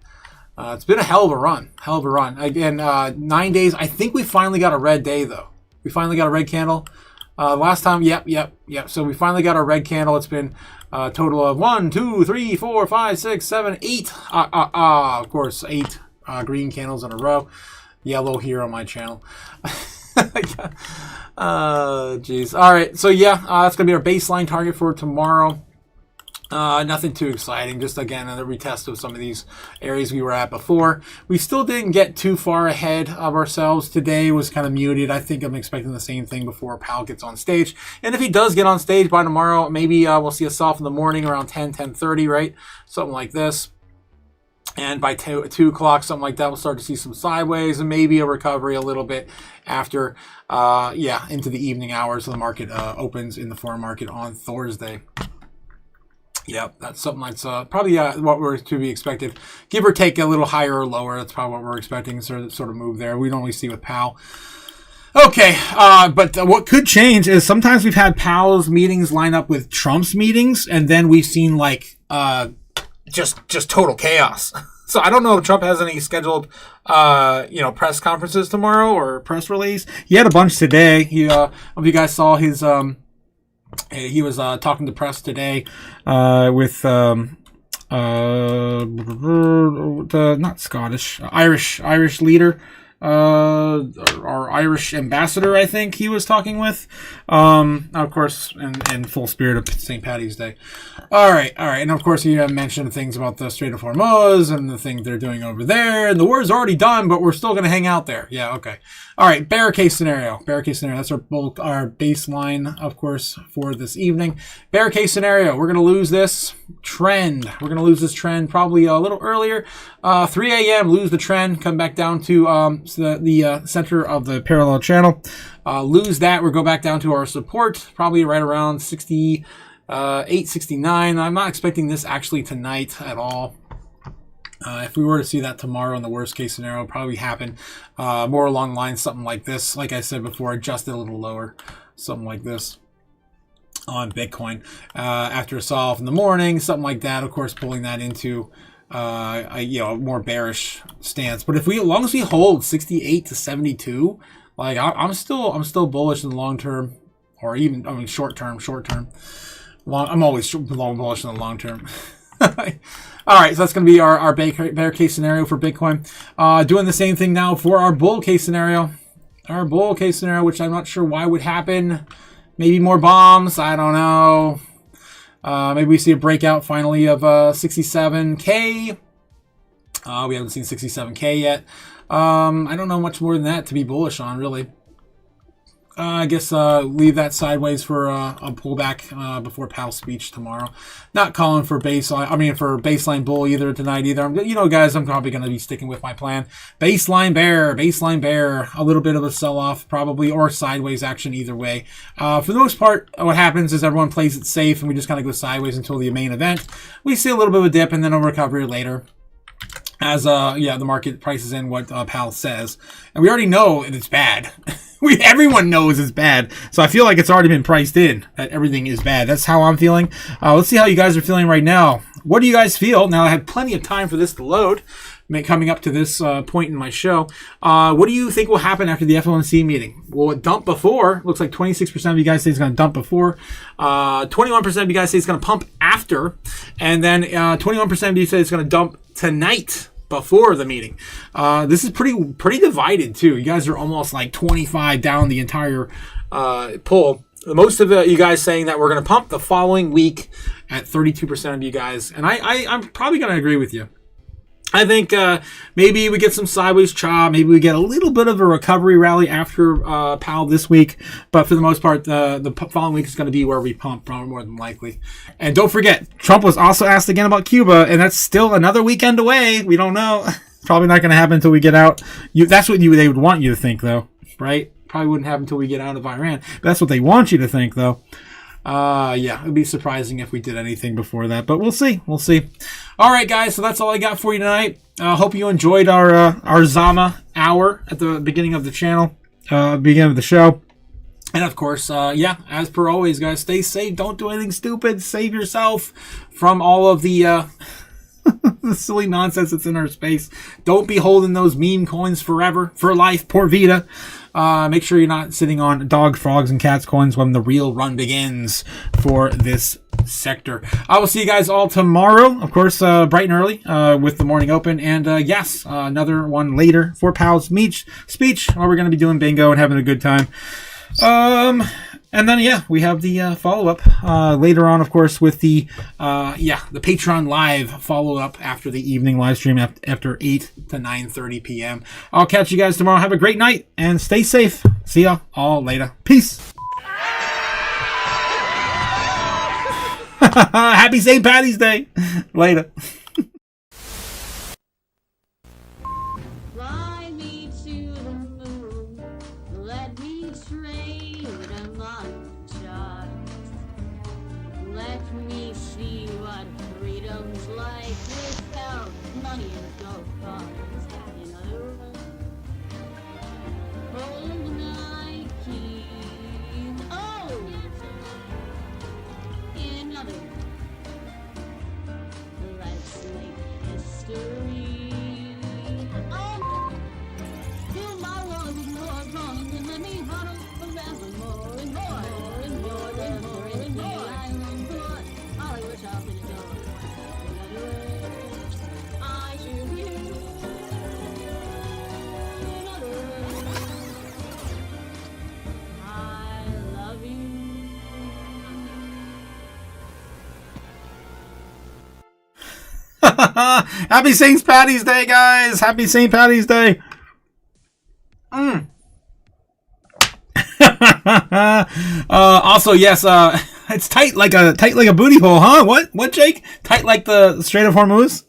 It's been a hell of a run. Hell of a run. Again, 9 days. I think we finally got a red day, though. We finally got a red candle. Last time, yep. So we finally got our red candle. It's been a total of 1, 2, 3, 4, 5, 6, 7, 8. Of course, 8 green candles in a row. Yellow here on my channel. Jeez. All right. So yeah, that's gonna be our baseline target for tomorrow. Nothing too exciting. Just again, a retest of some of these areas we were at before. We still didn't get too far ahead of ourselves. Today was kind of muted. I think I'm expecting the same thing before Powell gets on stage. And if he does get on stage by tomorrow, maybe we'll see a soft in the morning around 10:30, right? Something like this. And by 2 o'clock, something like that, we'll start to see some sideways and maybe a recovery a little bit after, into the evening hours. So the market opens in the foreign market on Thursday. Yep, that's something that's probably what we're to be expected. Give or take a little higher or lower. That's probably what we're expecting, sort of move there. We don't really see with Powell. Okay, but what could change is sometimes we've had Powell's meetings line up with Trump's meetings, and then we've seen like just total chaos. So I don't know if Trump has any scheduled, press conferences tomorrow or press release. He had a bunch today. If you guys saw his, he was talking to press today with the not Scottish, Irish leader. Our Irish ambassador, I think he was talking with, of course, in full spirit of St. Paddy's Day. All right, and of course he mentioned things about the Strait of Hormuz and the things they're doing over there, and the war's already done, but we're still going to hang out there. Yeah, okay. All right, bear case scenario. That's our baseline, of course, for this evening. Bear case scenario. We're going to lose this trend. Probably a little earlier. 3 a.m. lose the trend. Come back down to the center of the parallel channel. Lose that. We'll go back down to our support. Probably right around 68, 69. I'm not expecting this actually tonight at all. If we were to see that tomorrow in the worst case scenario, it'll probably happen more along the lines, something like this. Like I said before, adjust it a little lower. Something like this on Bitcoin. After a solve in the morning, something like that. Of course, pulling that into a more bearish stance. But if as long as we hold 68 to 72, like I'm still bullish in the long term, or even short term. I'm always bullish in the long term. All right, so that's going to be our bear case scenario for Bitcoin. Doing the same thing now for our bull case scenario. Our bull case scenario, which I'm not sure why would happen. Maybe more bombs. I don't know. Maybe we see a breakout finally of 67K. We haven't seen 67K yet. I don't know much more than that to be bullish on, really. I guess leave that sideways for a pullback before Powell's speech tomorrow. Not calling for baseline bull either tonight either. Guys, I'm probably going to be sticking with my plan. Baseline bear, a little bit of a sell-off probably, or sideways action either way. For the most part, what happens is everyone plays it safe and we just kind of go sideways until the main event. We see a little bit of a dip and then a recovery later. As the market prices in what Powell says, and we already know it's bad. Everyone knows it's bad, so I feel like it's already been priced in that everything is bad. That's how I'm feeling. Let's see how you guys are feeling right now. What do you guys feel? Now I had plenty of time for this to load. Coming up to this point in my show, what do you think will happen after the FOMC meeting? Will it dump before? Looks like 26% of you guys say it's going to dump before. 21% of you guys say it's going to pump after, and then 21% of you say it's going to dump tonight before the meeting. This is pretty divided too. You guys are almost like 25 down the entire poll. Most of you guys saying that we're going to pump the following week at 32% of you guys, and I'm probably going to agree with you. I think maybe we get some sideways chop. Maybe we get a little bit of a recovery rally after Powell this week. But for the most part, the following week is going to be where we pump, probably more than likely. And don't forget, Trump was also asked again about Cuba, and that's still another weekend away. We don't know. Probably not going to happen until we get out. That's what they would want you to think, though, right? Probably wouldn't happen until we get out of Iran. But that's what they want you to think, though. It would be surprising if we did anything before that, but we'll see. All right, guys, so that's all I got for you tonight. Hope you enjoyed our ZAMA hour at the beginning of the channel, beginning of the show. And of course, as per always, guys, stay safe. Don't do anything stupid. Save yourself from all of the the silly nonsense that's in our space. Don't be holding those meme coins forever, for life, por vida. Make sure you're not sitting on dog, frogs, and cats coins when the real run begins for this sector. I will see you guys all tomorrow, of course, bright and early with the morning open. And another one later for Powell's speech where we're going to be doing bingo and having a good time. And then, we have the follow-up later on, of course, with the Patreon Live follow-up after the evening live stream after 8 to 9:30 p.m. I'll catch you guys tomorrow. Have a great night and stay safe. See ya all later. Peace. Happy St. Paddy's Day. Later. Fly me to the moon. Let me trade among stars. Let me see what freedom's like without money and gold cars. In other words, hold my key. Oh! In other words, let's make history. Oh! Fill my world with your songs and let me huddle forevermore and more and more and more and more. I long for Hollywood shop in the door. In other words, I choose you. In other words, I love you. Happy St. Paddy's Day, guys. Happy St. Paddy's Day. Also, yes, it's tight like a booty hole, huh? What, Jake? Tight like the Strait of Hormuz?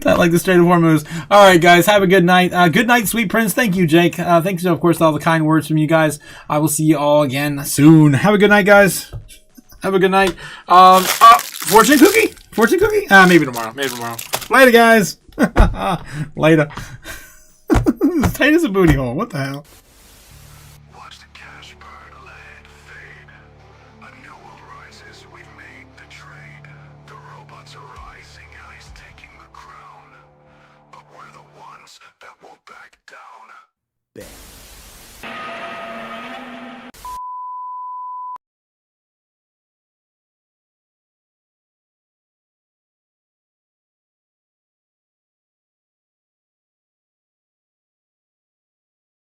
Tight like the Strait of Hormuz. All right, guys, have a good night. Good night, sweet prince. Thank you, Jake. Thanks, of course, to all the kind words from you guys. I will see you all again soon. Have a good night, guys. Have a good night. Fortune cookie? Fortune cookie? Maybe tomorrow. Later, guys. Later. As tight as a booty hole. What the hell?